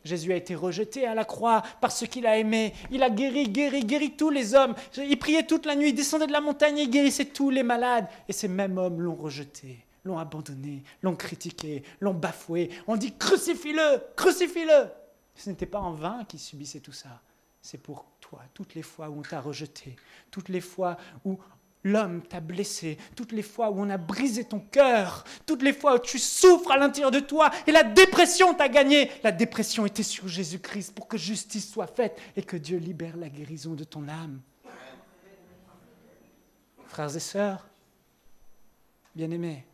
Jésus a été rejeté à la croix parce qu'il a aimé. Il a guéri tous les hommes. Il priait toute la nuit, il descendait de la montagne et il guérissait tous les malades. Et ces mêmes hommes l'ont rejeté, l'ont abandonné, l'ont critiqué, l'ont bafoué. On dit crucifie-le, crucifie-le. Ce n'était pas en vain qu'il subissait tout ça. C'est pour toi, toutes les fois où on t'a rejeté, toutes les fois où l'homme t'a blessé, toutes les fois où on a brisé ton cœur, toutes les fois où tu souffres à l'intérieur de toi et la dépression t'a gagné. La dépression était sur Jésus-Christ pour que justice soit faite et que Dieu libère la guérison de ton âme. Frères et sœurs, bien-aimés,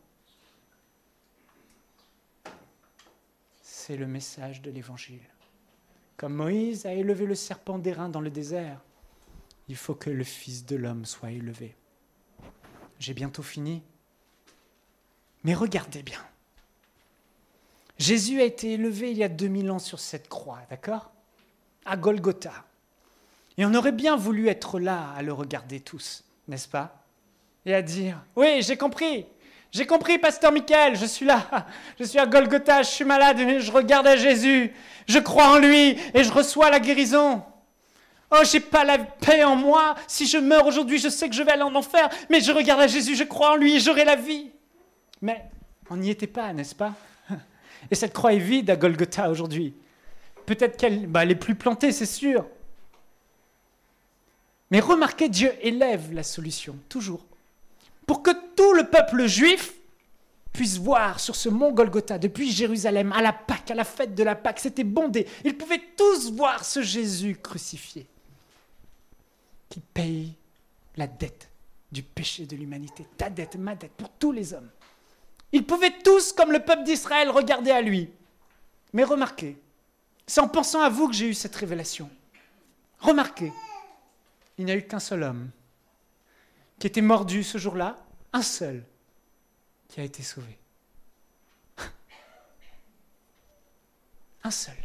c'est le message de l'Évangile. Comme Moïse a élevé le serpent d'airain dans le désert, il faut que le Fils de l'homme soit élevé. J'ai bientôt fini. Mais regardez bien. Jésus a été élevé il y a 2000 ans sur cette croix, d'accord ? à Golgotha. Et on aurait bien voulu être là à le regarder tous, n'est-ce pas? Et à dire, oui, j'ai compris, pasteur Michael, je suis là, je suis à Golgotha, je suis malade, mais je regarde à Jésus, je crois en lui et je reçois la guérison. Oh, j'ai pas la paix en moi, si je meurs aujourd'hui, je sais que je vais aller en enfer, mais je regarde à Jésus, je crois en lui et j'aurai la vie. Mais on n'y était pas, n'est-ce pas? Et cette croix est vide à Golgotha aujourd'hui. Peut-être qu'elle est plus plantée, c'est sûr. Mais remarquez, Dieu élève la solution, toujours. Pour que tout le peuple juif puisse voir sur ce mont Golgotha, depuis Jérusalem, à la Pâque, à la fête de la Pâque, c'était bondé. Ils pouvaient tous voir ce Jésus crucifié, qui paye la dette du péché de l'humanité, ta dette, ma dette, pour tous les hommes. Ils pouvaient tous, comme le peuple d'Israël, regarder à lui. Mais remarquez, c'est en pensant à vous que j'ai eu cette révélation. Remarquez, il n'y a eu qu'un seul homme qui était mordu ce jour-là, un seul, qui a été sauvé. Un seul.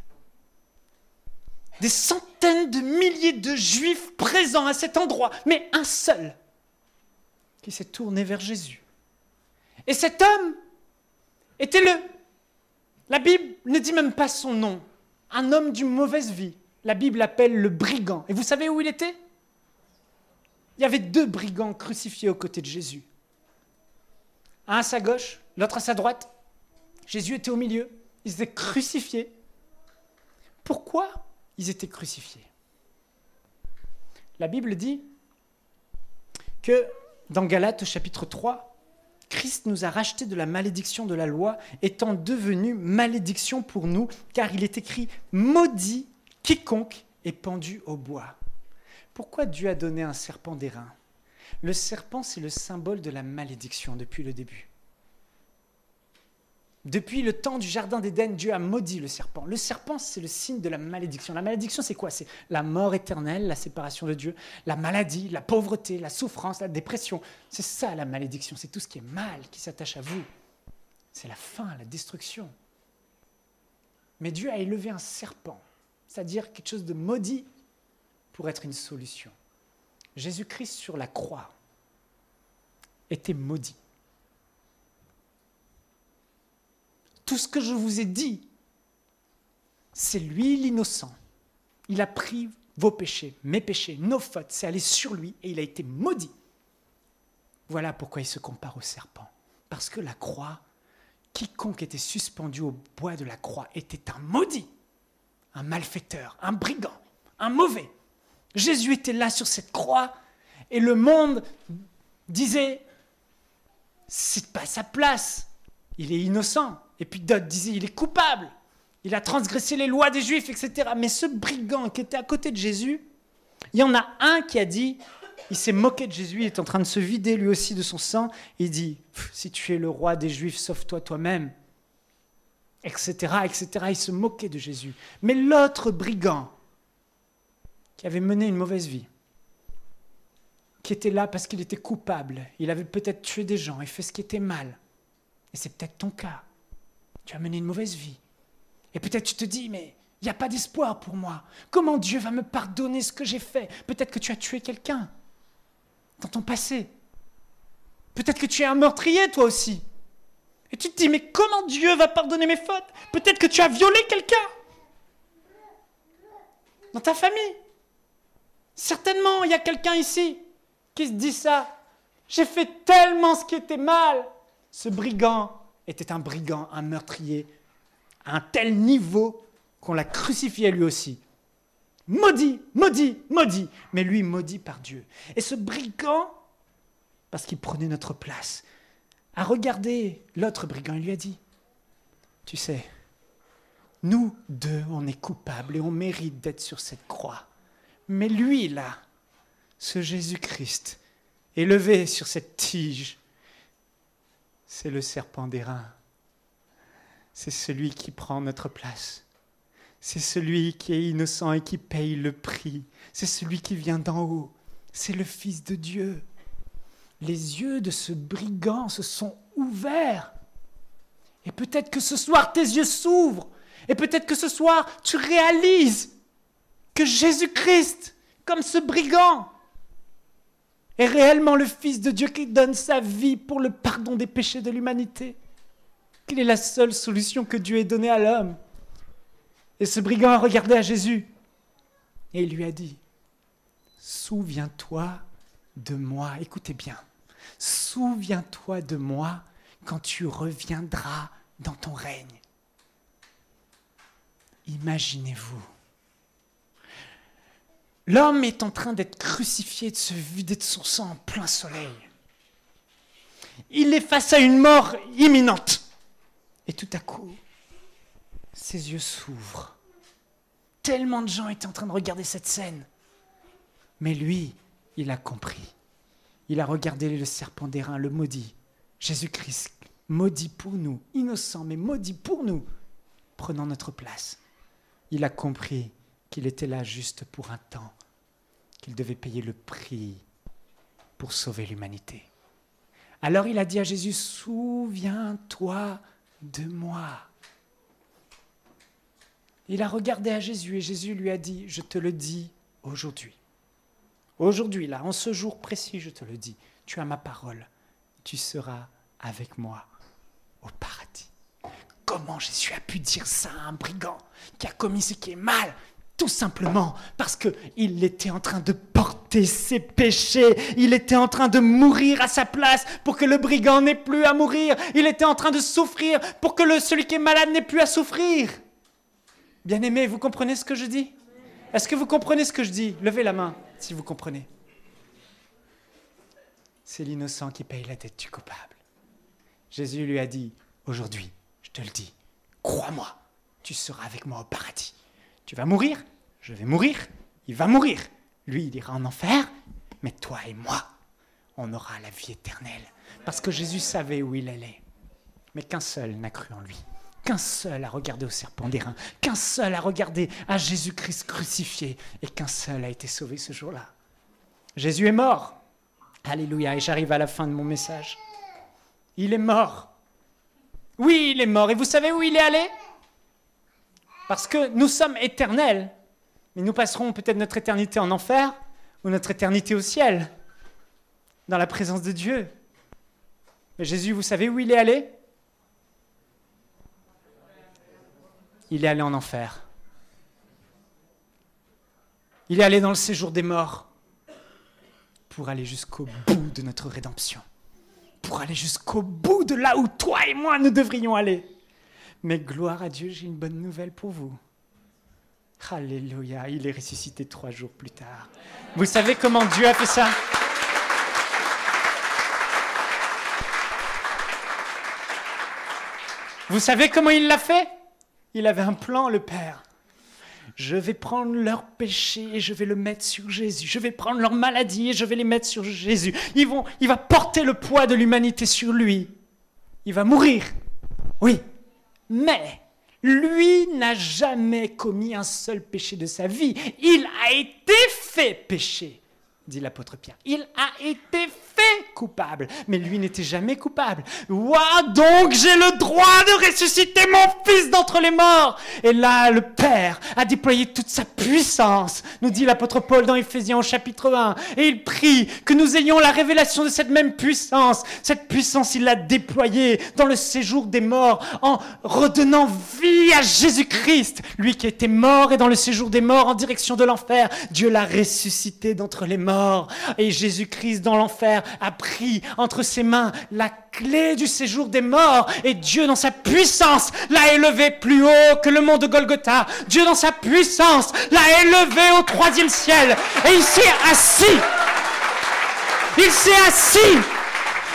Des centaines de milliers de Juifs présents à cet endroit, mais un seul qui s'est tourné vers Jésus. Et cet homme était la Bible ne dit même pas son nom, un homme d'une mauvaise vie. La Bible l'appelle le brigand. Et vous savez où il était? Il y avait 2 brigands crucifiés aux côtés de Jésus. Un à sa gauche, l'autre à sa droite. Jésus était au milieu. Ils étaient crucifiés. Pourquoi ils étaient crucifiés? La Bible dit que dans Galates chapitre 3, Christ nous a rachetés de la malédiction de la loi, étant devenu malédiction pour nous, car il est écrit « Maudit quiconque est pendu au bois ». Pourquoi Dieu a donné un serpent d'airain? Le serpent, c'est le symbole de la malédiction depuis le début. Depuis le temps du jardin d'Éden, Dieu a maudit le serpent. Le serpent, c'est le signe de la malédiction. La malédiction, c'est quoi? C'est la mort éternelle, la séparation de Dieu, la maladie, la pauvreté, la souffrance, la dépression. C'est ça la malédiction, c'est tout ce qui est mal qui s'attache à vous. C'est la fin, la destruction. Mais Dieu a élevé un serpent, c'est-à-dire quelque chose de maudit, pour être une solution. Jésus-Christ sur la croix était maudit. Tout ce que je vous ai dit, c'est lui l'innocent. Il a pris vos péchés, mes péchés, nos fautes, c'est allé sur lui et il a été maudit. Voilà pourquoi il se compare au serpent. Parce que la croix, quiconque était suspendu au bois de la croix était un maudit, un malfaiteur, un brigand, un mauvais. Jésus était là sur cette croix et le monde disait c'est pas sa place, il est innocent. Et puis d'autres disaient il est coupable, il a transgressé les lois des Juifs, etc. Mais ce brigand qui était à côté de Jésus, il y en a un qui a dit, il s'est moqué de Jésus, il est en train de se vider lui aussi de son sang, et il dit si tu es le roi des Juifs, sauve-toi toi-même, etc., etc. Il se moquait de Jésus. Mais l'autre brigand, qui avait mené une mauvaise vie, qui était là parce qu'il était coupable, il avait peut-être tué des gens et fait ce qui était mal. Et c'est peut-être ton cas. Tu as mené une mauvaise vie. Et peut-être tu te dis, mais il n'y a pas d'espoir pour moi. Comment Dieu va me pardonner ce que j'ai fait? Peut-être que tu as tué quelqu'un dans ton passé. Peut-être que tu es un meurtrier toi aussi. Et tu te dis, mais comment Dieu va pardonner mes fautes? Peut-être que tu as violé quelqu'un dans ta famille. Certainement, il y a quelqu'un ici qui se dit ça. J'ai fait tellement ce qui était mal. Ce brigand était un brigand, un meurtrier, à un tel niveau qu'on l'a crucifié lui aussi. Maudit, maudit, maudit. Mais lui, maudit par Dieu. Et ce brigand, parce qu'il prenait notre place, a regardé l'autre brigand et lui a dit, tu sais, nous deux, on est coupables et on mérite d'être sur cette croix. Mais lui, là, ce Jésus-Christ, élevé sur cette tige, c'est le serpent d'airain. C'est celui qui prend notre place. C'est celui qui est innocent et qui paye le prix. C'est celui qui vient d'en haut. C'est le Fils de Dieu. Les yeux de ce brigand se sont ouverts. Et peut-être que ce soir, tes yeux s'ouvrent. Et peut-être que ce soir, tu réalises que Jésus-Christ, comme ce brigand, est réellement le Fils de Dieu qui donne sa vie pour le pardon des péchés de l'humanité, qu'il est la seule solution que Dieu ait donnée à l'homme. Et ce brigand a regardé à Jésus et il lui a dit, souviens-toi de moi, écoutez bien, souviens-toi de moi quand tu reviendras dans ton règne. Imaginez-vous. L'homme est en train d'être crucifié, de se vider de son sang en plein soleil. Il est face à une mort imminente. Et tout à coup, ses yeux s'ouvrent. Tellement de gens étaient en train de regarder cette scène. Mais lui, il a compris. Il a regardé le serpent d'airain, le maudit. Jésus-Christ, maudit pour nous, innocent, mais maudit pour nous, prenant notre place. Il a compris qu'il était là juste pour un temps, qu'il devait payer le prix pour sauver l'humanité. Alors il a dit à Jésus, souviens-toi de moi. Il a regardé à Jésus et Jésus lui a dit, je te le dis aujourd'hui. Aujourd'hui, là, en ce jour précis, je te le dis, tu as ma parole, tu seras avec moi au paradis. Comment Jésus a pu dire ça à un brigand qui a commis ce qui est mal? Tout simplement parce qu'il était en train de porter ses péchés. Il était en train de mourir à sa place pour que le brigand n'ait plus à mourir. Il était en train de souffrir pour que celui qui est malade n'ait plus à souffrir. Bien-aimés, vous comprenez ce que je dis? Est-ce que vous comprenez ce que je dis? Levez la main si vous comprenez. C'est l'innocent qui paye la dette du coupable. Jésus lui a dit, aujourd'hui, je te le dis, crois-moi, tu seras avec moi au paradis. Tu vas mourir, je vais mourir, il va mourir. Lui, il ira en enfer, mais toi et moi, on aura la vie éternelle. Parce que Jésus savait où il allait. Mais qu'un seul n'a cru en lui. Qu'un seul a regardé au serpent d'airain. Qu'un seul a regardé à Jésus-Christ crucifié. Et qu'un seul a été sauvé ce jour-là. Jésus est mort. Alléluia. Et j'arrive à la fin de mon message. Il est mort. Oui, il est mort. Et vous savez où il est allé? Parce que nous sommes éternels, mais nous passerons peut-être notre éternité en enfer ou notre éternité au ciel, dans la présence de Dieu. Mais Jésus, vous savez où il est allé? Il est allé en enfer. Il est allé dans le séjour des morts pour aller jusqu'au bout de notre rédemption, pour aller jusqu'au bout de là où toi et moi nous devrions aller. Mais gloire à Dieu, j'ai une bonne nouvelle pour vous. Alléluia, il est ressuscité 3 jours plus tard. Vous savez comment Dieu a fait ça? Vous savez comment il l'a fait? Il avait un plan, le Père. Je vais prendre leur péché et je vais le mettre sur Jésus. Je vais prendre leur maladie et je vais les mettre sur Jésus. Il va porter le poids de l'humanité sur lui. Il va mourir. Oui. Mais lui n'a jamais commis un seul péché de sa vie. Il a été fait péché, dit l'apôtre Pierre. Il a été fait coupable, mais lui n'était jamais coupable. Ouah, donc j'ai le droit de ressusciter mon fils d'entre les morts. Et là, le Père a déployé toute sa puissance, nous dit l'apôtre Paul dans Éphésiens au chapitre 1. Et il prie que nous ayons la révélation de cette même puissance. Cette puissance, il l'a déployée dans le séjour des morts, en redonnant vie à Jésus-Christ. Lui qui était mort et dans le séjour des morts en direction de l'enfer, Dieu l'a ressuscité d'entre les morts. Et Jésus-Christ dans l'enfer a pris entre ses mains la clé du séjour des morts, et Dieu dans sa puissance l'a élevé plus haut que le mont de Golgotha. Dieu dans sa puissance l'a élevé au 3e ciel, et il s'est assis. Il s'est assis.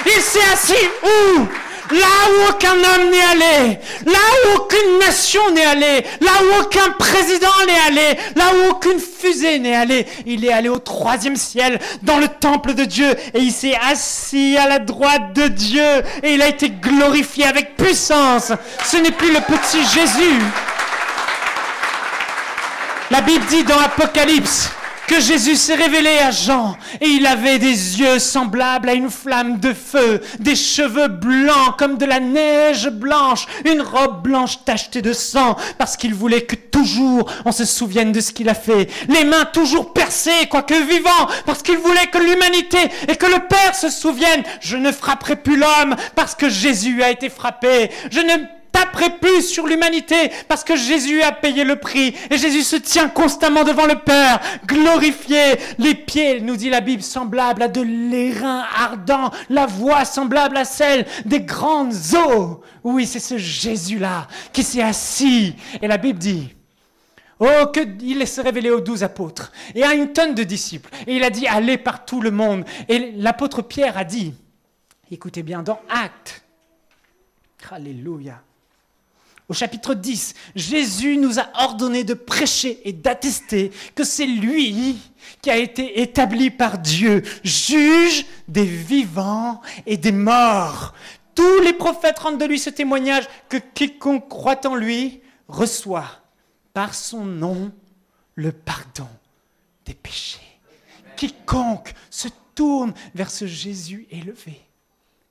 Il s'est assis où? Là où aucun homme n'est allé, là où aucune nation n'est allée, là où aucun président n'est allé, là où aucune fusée n'est allée. Il est allé au 3e ciel, dans le temple de Dieu, et il s'est assis à la droite de Dieu, et il a été glorifié avec puissance. Ce n'est plus le petit Jésus. La Bible dit dans Apocalypse, que Jésus s'est révélé à Jean et il avait des yeux semblables à une flamme de feu, des cheveux blancs comme de la neige blanche, une robe blanche tachetée de sang parce qu'il voulait que toujours on se souvienne de ce qu'il a fait, les mains toujours percées quoique vivant parce qu'il voulait que l'humanité et que le Père se souvienne. Je ne frapperai plus l'homme parce que Jésus a été frappé. Je ne taperai plus sur l'humanité parce que Jésus a payé le prix et Jésus se tient constamment devant le Père, glorifié, les pieds, nous dit la Bible, semblables à de l'airain ardent, la voix semblable à celle des grandes eaux. Oui, c'est ce Jésus-là qui s'est assis. Et la Bible dit, oh, qu'il s'est révélé aux 12 apôtres et à une tonne de disciples. Et il a dit, allez par tout le monde. Et l'apôtre Pierre a dit, écoutez bien, dans Actes, alléluia, au chapitre 10, Jésus nous a ordonné de prêcher et d'attester que c'est lui qui a été établi par Dieu, juge des vivants et des morts. Tous les prophètes rendent de lui ce témoignage que quiconque croit en lui reçoit par son nom le pardon des péchés. Quiconque se tourne vers ce Jésus élevé.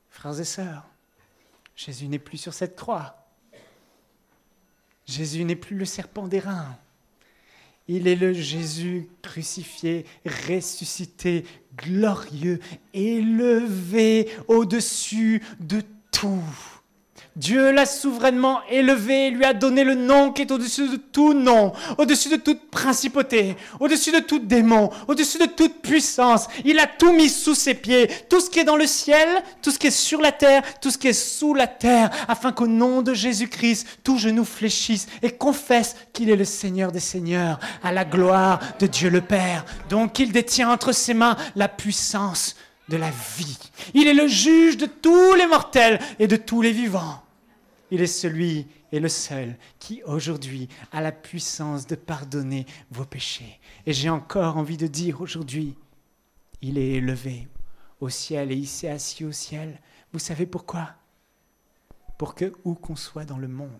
Frères et sœurs, Jésus n'est plus sur cette croix. Jésus n'est plus le serpent d'airain. Il est le Jésus crucifié, ressuscité, glorieux, élevé au-dessus de tout. Dieu l'a souverainement élevé, lui a donné le nom qui est au-dessus de tout nom, au-dessus de toute principauté, au-dessus de tout démon, au-dessus de toute puissance. Il a tout mis sous ses pieds, tout ce qui est dans le ciel, tout ce qui est sur la terre, tout ce qui est sous la terre, afin qu'au nom de Jésus-Christ, tout genou fléchisse et confesse qu'il est le Seigneur des Seigneurs, à la gloire de Dieu le Père. Donc il détient entre ses mains la puissance de la vie. Il est le juge de tous les mortels et de tous les vivants. Il est celui et le seul qui aujourd'hui a la puissance de pardonner vos péchés. Et j'ai encore envie de dire aujourd'hui, il est élevé au ciel et il s'est assis au ciel. Vous savez pourquoi ? Pour que, où qu'on soit dans le monde,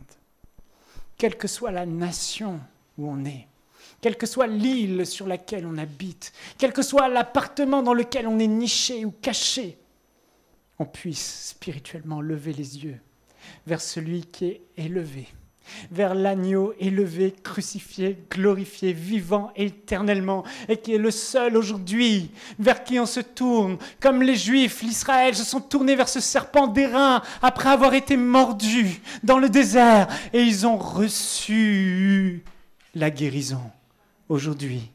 quelle que soit la nation où on est, quelle que soit l'île sur laquelle on habite, quel que soit l'appartement dans lequel on est niché ou caché, on puisse spirituellement lever les yeux vers celui qui est élevé, vers l'agneau élevé, crucifié, glorifié, vivant éternellement, et qui est le seul aujourd'hui vers qui on se tourne, comme les Juifs, l'Israël se sont tournés vers ce serpent d'airain après avoir été mordus dans le désert, et ils ont reçu la guérison. Aujourd'hui,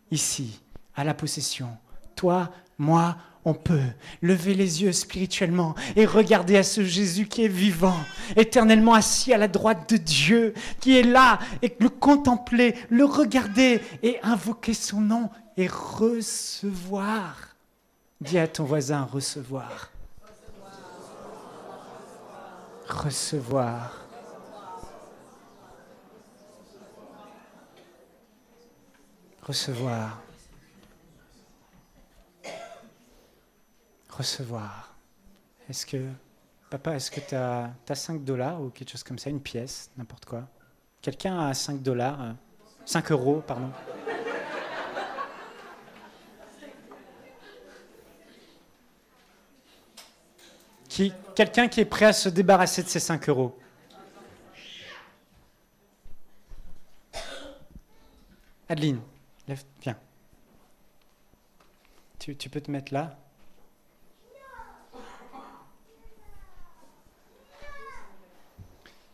ici, à la possession, toi, moi, on peut lever les yeux spirituellement et regarder à ce Jésus qui est vivant, éternellement assis à la droite de Dieu, qui est là, et le contempler, le regarder et invoquer son nom et recevoir. Dis à ton voisin, recevoir. Recevoir. Recevoir. Recevoir. Papa, est-ce que tu as 5 $ ou quelque chose comme ça, une pièce, n'importe quoi? Quelqu'un a 5 $, 5 euros, pardon. Quelqu'un qui est prêt à se débarrasser de ces 5 euros? Adeline, viens. Tu peux te mettre là?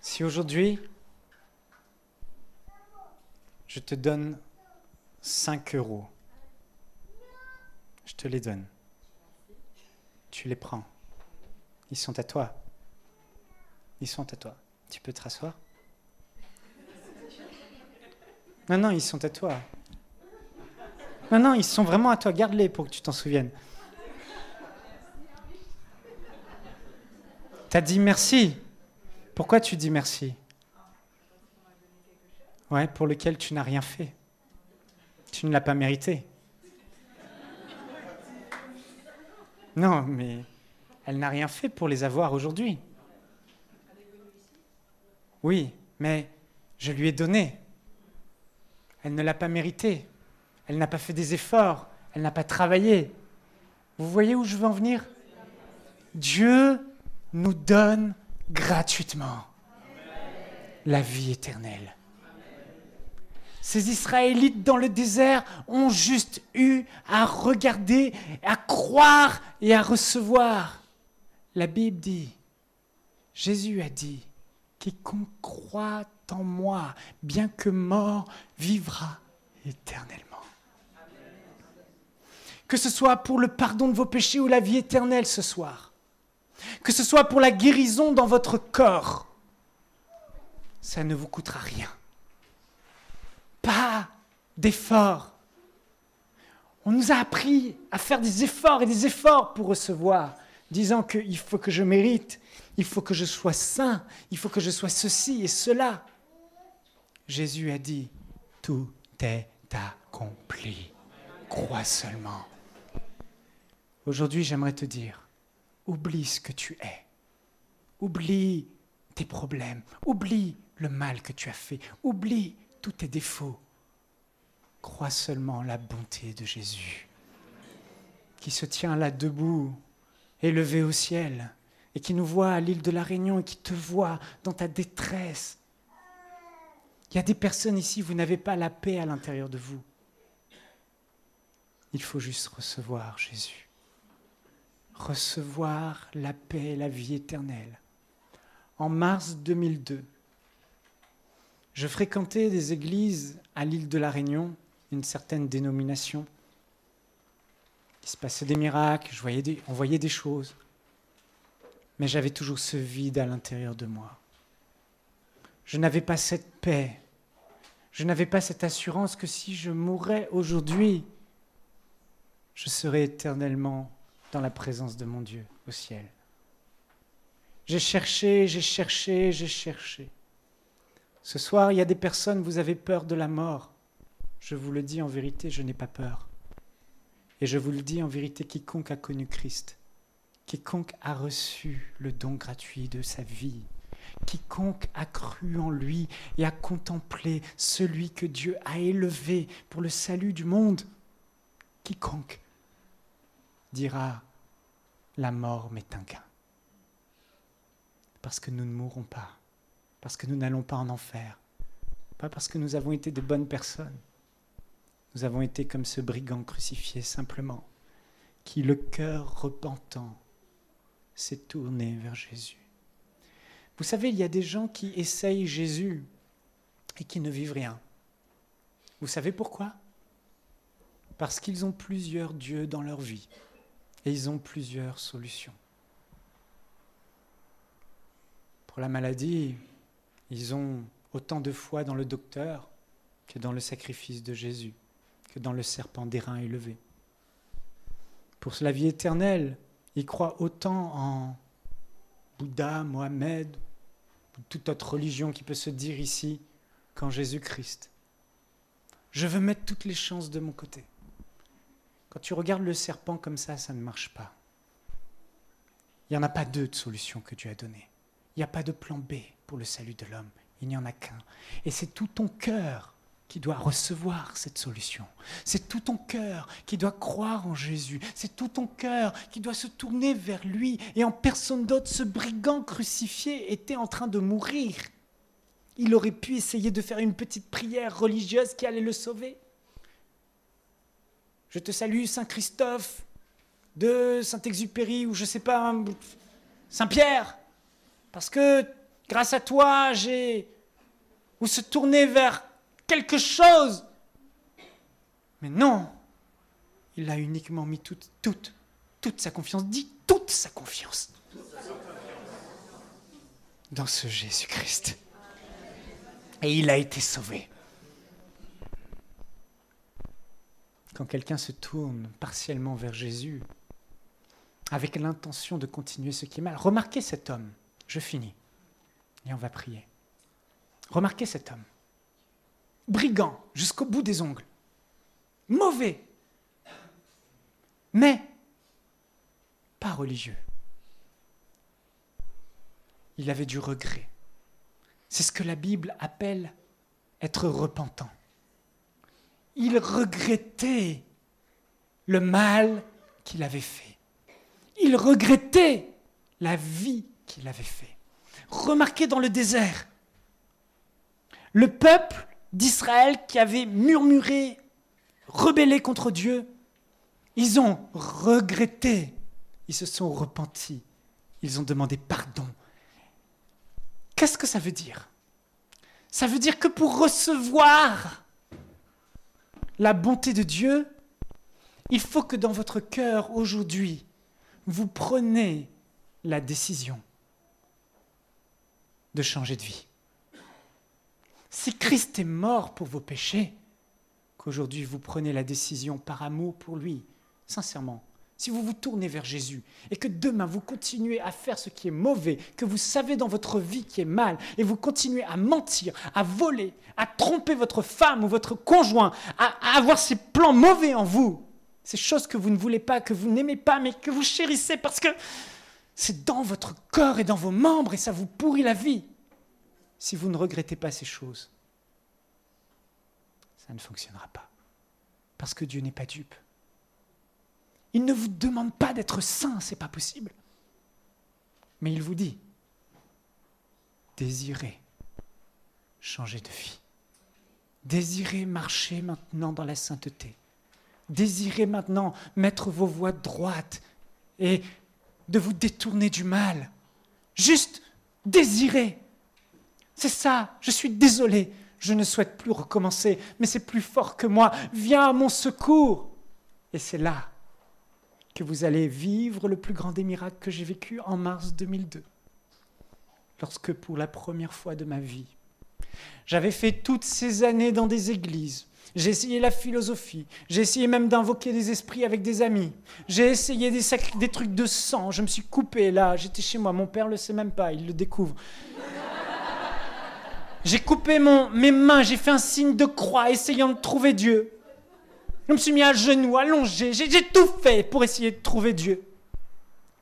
Si aujourd'hui, je te donne 5 euros, je te les donne. Tu les prends. Ils sont à toi. Ils sont à toi. Tu peux te rasseoir? Non, ils sont à toi. Non, ils sont vraiment à toi. Garde-les pour que tu t'en souviennes. T'as dit merci. Pourquoi tu dis merci? Ouais, pour lequel tu n'as rien fait. Tu ne l'as pas mérité. Non, mais elle n'a rien fait pour les avoir aujourd'hui. Oui, mais je lui ai donné. Elle ne l'a pas mérité. Elle n'a pas fait des efforts. Elle n'a pas travaillé. Vous voyez où je veux en venir? Dieu nous donne gratuitement la vie éternelle. Ces Israélites dans le désert ont juste eu à regarder, à croire et à recevoir. La Bible dit, Jésus a dit, quiconque croit en moi, bien que mort, vivra éternellement. Que ce soit pour le pardon de vos péchés ou la vie éternelle ce soir, que ce soit pour la guérison dans votre corps, ça ne vous coûtera rien. Pas d'efforts. On nous a appris à faire des efforts et des efforts pour recevoir, disant qu'il faut que je mérite, il faut que je sois saint, il faut que je sois ceci et cela. Jésus a dit, tout est accompli. Crois seulement. Aujourd'hui, j'aimerais te dire, oublie ce que tu es. Oublie tes problèmes. Oublie le mal que tu as fait. Oublie tous tes défauts. Crois seulement la bonté de Jésus, qui se tient là debout, élevé au ciel, et qui nous voit à l'île de la Réunion, et qui te voit dans ta détresse. Il y a des personnes ici, vous n'avez pas la paix à l'intérieur de vous. Il faut juste recevoir Jésus. Recevoir la paix, la vie éternelle. En mars 2002, je fréquentais des églises à l'île de la Réunion, une certaine dénomination. Il se passait des miracles, on voyait des choses. Mais j'avais toujours ce vide à l'intérieur de moi. Je n'avais pas cette paix. Je n'avais pas cette assurance que si je mourais aujourd'hui, je serais éternellement dans la présence de mon Dieu au ciel. J'ai cherché, j'ai cherché, j'ai cherché. Ce soir, il y a des personnes, vous avez peur de la mort. Je vous le dis en vérité, je n'ai pas peur. Et je vous le dis en vérité, quiconque a connu Christ, quiconque a reçu le don gratuit de sa vie, quiconque a cru en lui et a contemplé celui que Dieu a élevé pour le salut du monde, quiconque dira « la mort m'est un gain ». Parce que nous ne mourrons pas, parce que nous n'allons pas en enfer, pas parce que nous avons été de bonnes personnes. Nous avons été comme ce brigand crucifié simplement, qui le cœur repentant s'est tourné vers Jésus. Vous savez, il y a des gens qui essayent Jésus et qui ne vivent rien. Vous savez pourquoi? Parce qu'ils ont plusieurs dieux dans leur vie et ils ont plusieurs solutions. Pour la maladie, ils ont autant de foi dans le docteur que dans le sacrifice de Jésus, que dans le serpent d'airain élevé. Pour la vie éternelle, ils croient autant en Bouddha, Mohamed, ou toute autre religion qui peut se dire ici, qu'en Jésus-Christ. Je veux mettre toutes les chances de mon côté. Quand tu regardes le serpent comme ça ne marche pas. Il n'y en a pas deux de solutions que Dieu a données. Il n'y a pas de plan B pour le salut de l'homme. Il n'y en a qu'un. Et c'est tout ton cœur qui doit recevoir cette solution. C'est tout ton cœur qui doit croire en Jésus. C'est tout ton cœur qui doit se tourner vers lui. Et en personne d'autre, ce brigand crucifié était en train de mourir. Il aurait pu essayer de faire une petite prière religieuse qui allait le sauver. Je te salue, Saint Christophe, de Saint-Exupéry, ou je ne sais pas, Saint-Pierre, parce que grâce à toi, ou se tourner vers quelque chose. Mais non, il a uniquement mis toute sa confiance, toute sa confiance dans ce Jésus-Christ. Et il a été sauvé. Quand quelqu'un se tourne partiellement vers Jésus, avec l'intention de continuer ce qui est mal, remarquez cet homme, je finis, et on va prier. Remarquez cet homme, brigand jusqu'au bout des ongles, mauvais, mais pas religieux. Il avait du regret. C'est ce que la Bible appelle être repentant. il regrettait le mal qu'il avait fait. Il regrettait la vie qu'il avait fait. Remarquez dans le désert, le peuple d'Israël qui avait murmuré, rebellé contre Dieu, ils ont regretté, ils se sont repentis, ils ont demandé pardon. Qu'est-ce que ça veut dire? Ça veut dire que pour recevoir la bonté de Dieu, il faut que dans votre cœur aujourd'hui, vous preniez la décision de changer de vie. Si Christ est mort pour vos péchés, qu'aujourd'hui vous prenez la décision par amour pour lui, sincèrement, si vous vous tournez vers Jésus et que demain vous continuez à faire ce qui est mauvais, que vous savez dans votre vie qui est mal, et vous continuez à mentir, à voler, à tromper votre femme ou votre conjoint, à avoir ces plans mauvais en vous, ces choses que vous ne voulez pas, que vous n'aimez pas, mais que vous chérissez parce que c'est dans votre corps et dans vos membres et ça vous pourrit la vie. Si vous ne regrettez pas ces choses, ça ne fonctionnera pas. Parce que Dieu n'est pas dupe. Il ne vous demande pas d'être saint, ce n'est pas possible. Mais il vous dit, désirez changer de vie. Désirez marcher maintenant dans la sainteté. Désirez maintenant mettre vos voies droites et de vous détourner du mal. Juste désirez. C'est ça, je suis désolé, je ne souhaite plus recommencer, mais c'est plus fort que moi. Viens à mon secours. Et c'est là que vous allez vivre le plus grand des miracles que j'ai vécu en mars 2002. Lorsque pour la première fois de ma vie, j'avais fait toutes ces années dans des églises, j'ai essayé la philosophie, j'ai essayé même d'invoquer des esprits avec des amis, j'ai essayé des trucs de sang, je me suis coupé là, j'étais chez moi, mon père ne le sait même pas, il le découvre. J'ai coupé mes mains, j'ai fait un signe de croix, essayant de trouver Dieu. Je me suis mis à genoux, allongé, j'ai tout fait pour essayer de trouver Dieu.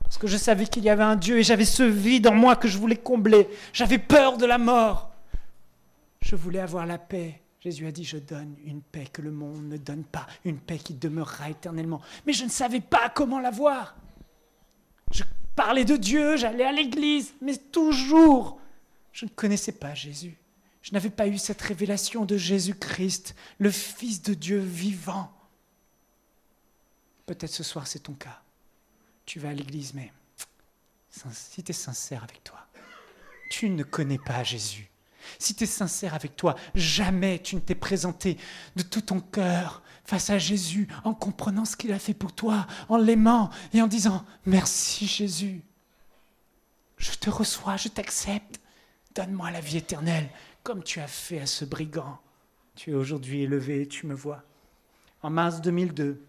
Parce que je savais qu'il y avait un Dieu et j'avais ce vide en moi que je voulais combler. J'avais peur de la mort. Je voulais avoir la paix. Jésus a dit, je donne une paix que le monde ne donne pas, une paix qui demeurera éternellement. Mais je ne savais pas comment l'avoir. Je parlais de Dieu, j'allais à l'église, mais toujours, je ne connaissais pas Jésus. Je n'avais pas eu cette révélation de Jésus-Christ, le Fils de Dieu vivant. Peut-être ce soir c'est ton cas. Tu vas à l'église, mais si tu es sincère avec toi, tu ne connais pas Jésus. Si tu es sincère avec toi, jamais tu ne t'es présenté de tout ton cœur face à Jésus en comprenant ce qu'il a fait pour toi, en l'aimant et en disant « Merci Jésus, je te reçois, je t'accepte, donne-moi la vie éternelle. » Comme tu as fait à ce brigand, tu es aujourd'hui élevé et tu me vois. En mars 2002,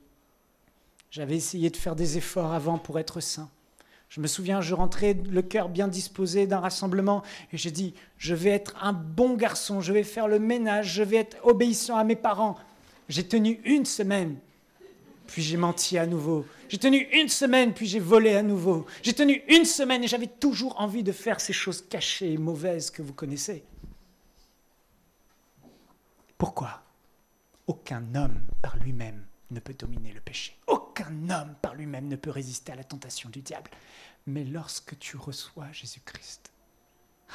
j'avais essayé de faire des efforts avant pour être saint. Je me souviens, je rentrais le cœur bien disposé d'un rassemblement et j'ai dit, je vais être un bon garçon, je vais faire le ménage, je vais être obéissant à mes parents. J'ai tenu 1 semaine, puis j'ai menti à nouveau. J'ai tenu 1 semaine, puis j'ai volé à nouveau. J'ai tenu 1 semaine et j'avais toujours envie de faire ces choses cachées et mauvaises que vous connaissez. Pourquoi? Aucun homme par lui-même ne peut dominer le péché. Aucun homme par lui-même ne peut résister à la tentation du diable. Mais lorsque tu reçois Jésus-Christ,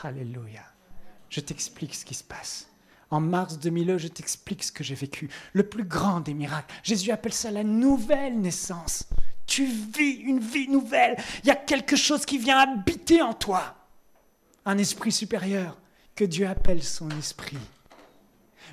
alléluia, je t'explique ce qui se passe. En mars 2001, je t'explique ce que j'ai vécu. Le plus grand des miracles. Jésus appelle ça la nouvelle naissance. Tu vis une vie nouvelle. Il y a quelque chose qui vient habiter en toi. Un esprit supérieur que Dieu appelle son esprit.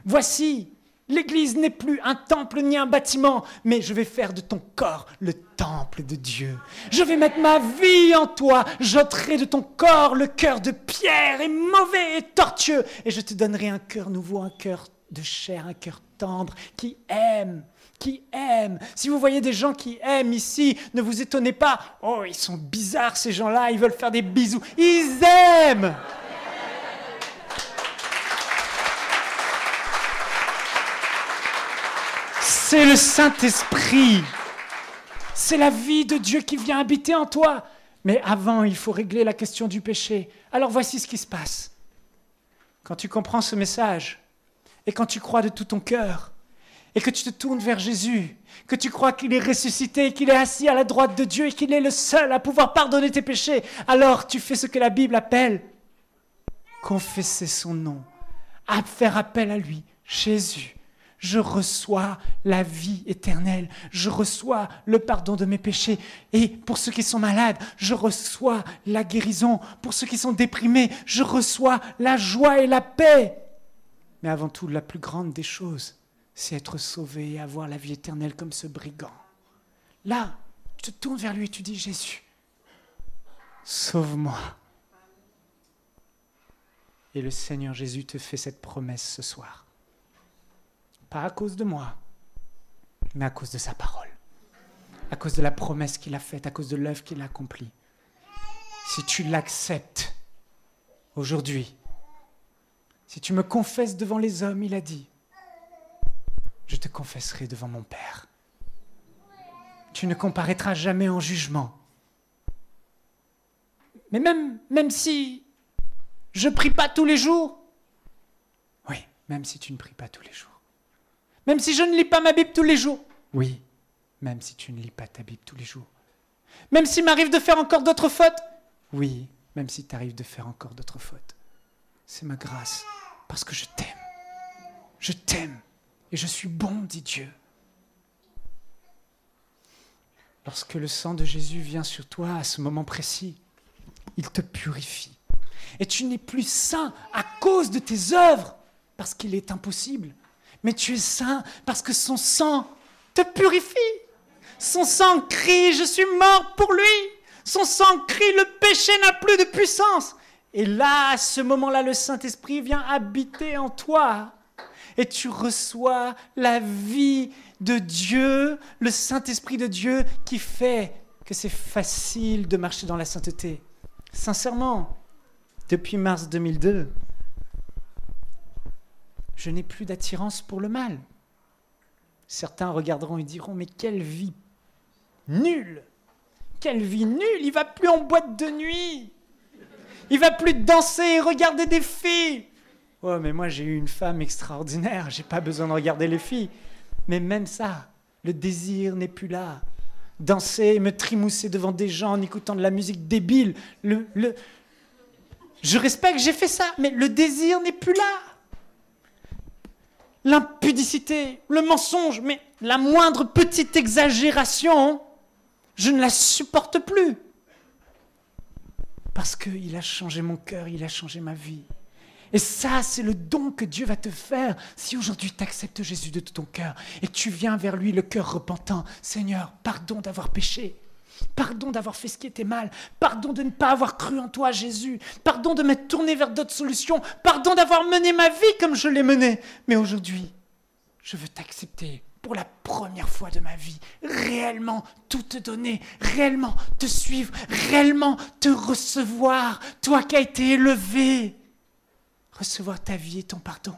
Voici, l'Église n'est plus un temple ni un bâtiment, mais je vais faire de ton corps le temple de Dieu. Je vais mettre ma vie en toi, j'ôterai de ton corps le cœur de pierre et mauvais et tortueux, et je te donnerai un cœur nouveau, un cœur de chair, un cœur tendre, qui aime. Qui aime. Si vous voyez des gens qui aiment ici, ne vous étonnez pas. Oh, ils sont bizarres ces gens-là, ils veulent faire des bisous. Ils aiment. C'est le Saint-Esprit. C'est la vie de Dieu qui vient habiter en toi. Mais avant, il faut régler la question du péché. Alors voici ce qui se passe. Quand tu comprends ce message, et quand tu crois de tout ton cœur, et que tu te tournes vers Jésus, que tu crois qu'il est ressuscité, qu'il est assis à la droite de Dieu et qu'il est le seul à pouvoir pardonner tes péchés, alors tu fais ce que la Bible appelle confesser son nom, à faire appel à lui. Jésus, je reçois la vie éternelle, je reçois le pardon de mes péchés. Et pour ceux qui sont malades, je reçois la guérison. Pour ceux qui sont déprimés, je reçois la joie et la paix. Mais avant tout, la plus grande des choses, c'est être sauvé et avoir la vie éternelle comme ce brigand. Là, tu te tournes vers lui et tu dis, Jésus, sauve-moi. Et le Seigneur Jésus te fait cette promesse ce soir. Pas à cause de moi, mais à cause de sa parole. À cause de la promesse qu'il a faite, à cause de l'œuvre qu'il a accomplie. Si tu l'acceptes aujourd'hui, si tu me confesses devant les hommes, il a dit, je te confesserai devant mon Père. Tu ne comparaîtras jamais en jugement. Mais même si je ne prie pas tous les jours, oui, même si tu ne pries pas tous les jours. Même si je ne lis pas ma Bible tous les jours, oui, même si tu ne lis pas ta Bible tous les jours. Même s'il m'arrive de faire encore d'autres fautes, oui, même si t'arrive de faire encore d'autres fautes. C'est ma grâce, parce que je t'aime. Je t'aime, et je suis bon, dit Dieu. Lorsque le sang de Jésus vient sur toi à ce moment précis, il te purifie. Et tu n'es plus saint à cause de tes œuvres, parce qu'il est impossible. Mais tu es saint parce que son sang te purifie. Son sang crie, je suis mort pour lui. Son sang crie, le péché n'a plus de puissance. Et là, à ce moment-là, le Saint-Esprit vient habiter en toi. Et tu reçois la vie de Dieu, le Saint-Esprit de Dieu qui fait que c'est facile de marcher dans la sainteté. Sincèrement, depuis mars 2002, je n'ai plus d'attirance pour le mal. Certains regarderont et diront, mais quelle vie nulle! Quelle vie nulle! Il ne va plus en boîte de nuit. Il ne va plus danser et regarder des filles. Oh, mais moi j'ai eu une femme extraordinaire, je n'ai pas besoin de regarder les filles. Mais même ça, le désir n'est plus là. Danser, me trimousser devant des gens en écoutant de la musique débile. Je respecte, j'ai fait ça, mais le désir n'est plus là. L'impudicité, le mensonge, mais la moindre petite exagération, je ne la supporte plus. Parce qu'il a changé mon cœur, il a changé ma vie. Et ça, c'est le don que Dieu va te faire si aujourd'hui tu acceptes Jésus de tout ton cœur et que tu viens vers lui le cœur repentant. Seigneur, pardon d'avoir péché. Pardon d'avoir fait ce qui était mal. Pardon de ne pas avoir cru en toi, Jésus. Pardon de m'être tourné vers d'autres solutions. Pardon d'avoir mené ma vie comme je l'ai menée. Mais aujourd'hui, je veux t'accepter pour la première fois de ma vie. Réellement tout te donner. Réellement te suivre. Réellement te recevoir. Toi qui as été élevé. Recevoir ta vie et ton pardon.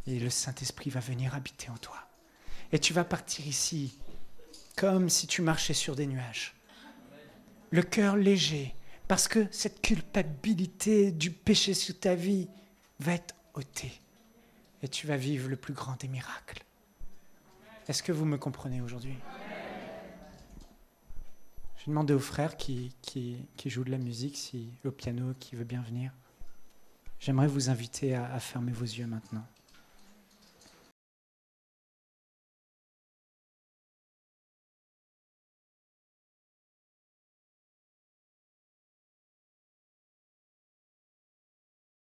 Et le Saint-Esprit va venir habiter en toi. Et tu vas partir ici comme si tu marchais sur des nuages. Le cœur léger, parce que cette culpabilité du péché sur ta vie va être ôtée. Et tu vas vivre le plus grand des miracles. Est-ce que vous me comprenez aujourd'hui? Je vais demander au frère qui joue de la musique, au piano, qui veut bien venir. J'aimerais vous inviter à fermer vos yeux maintenant.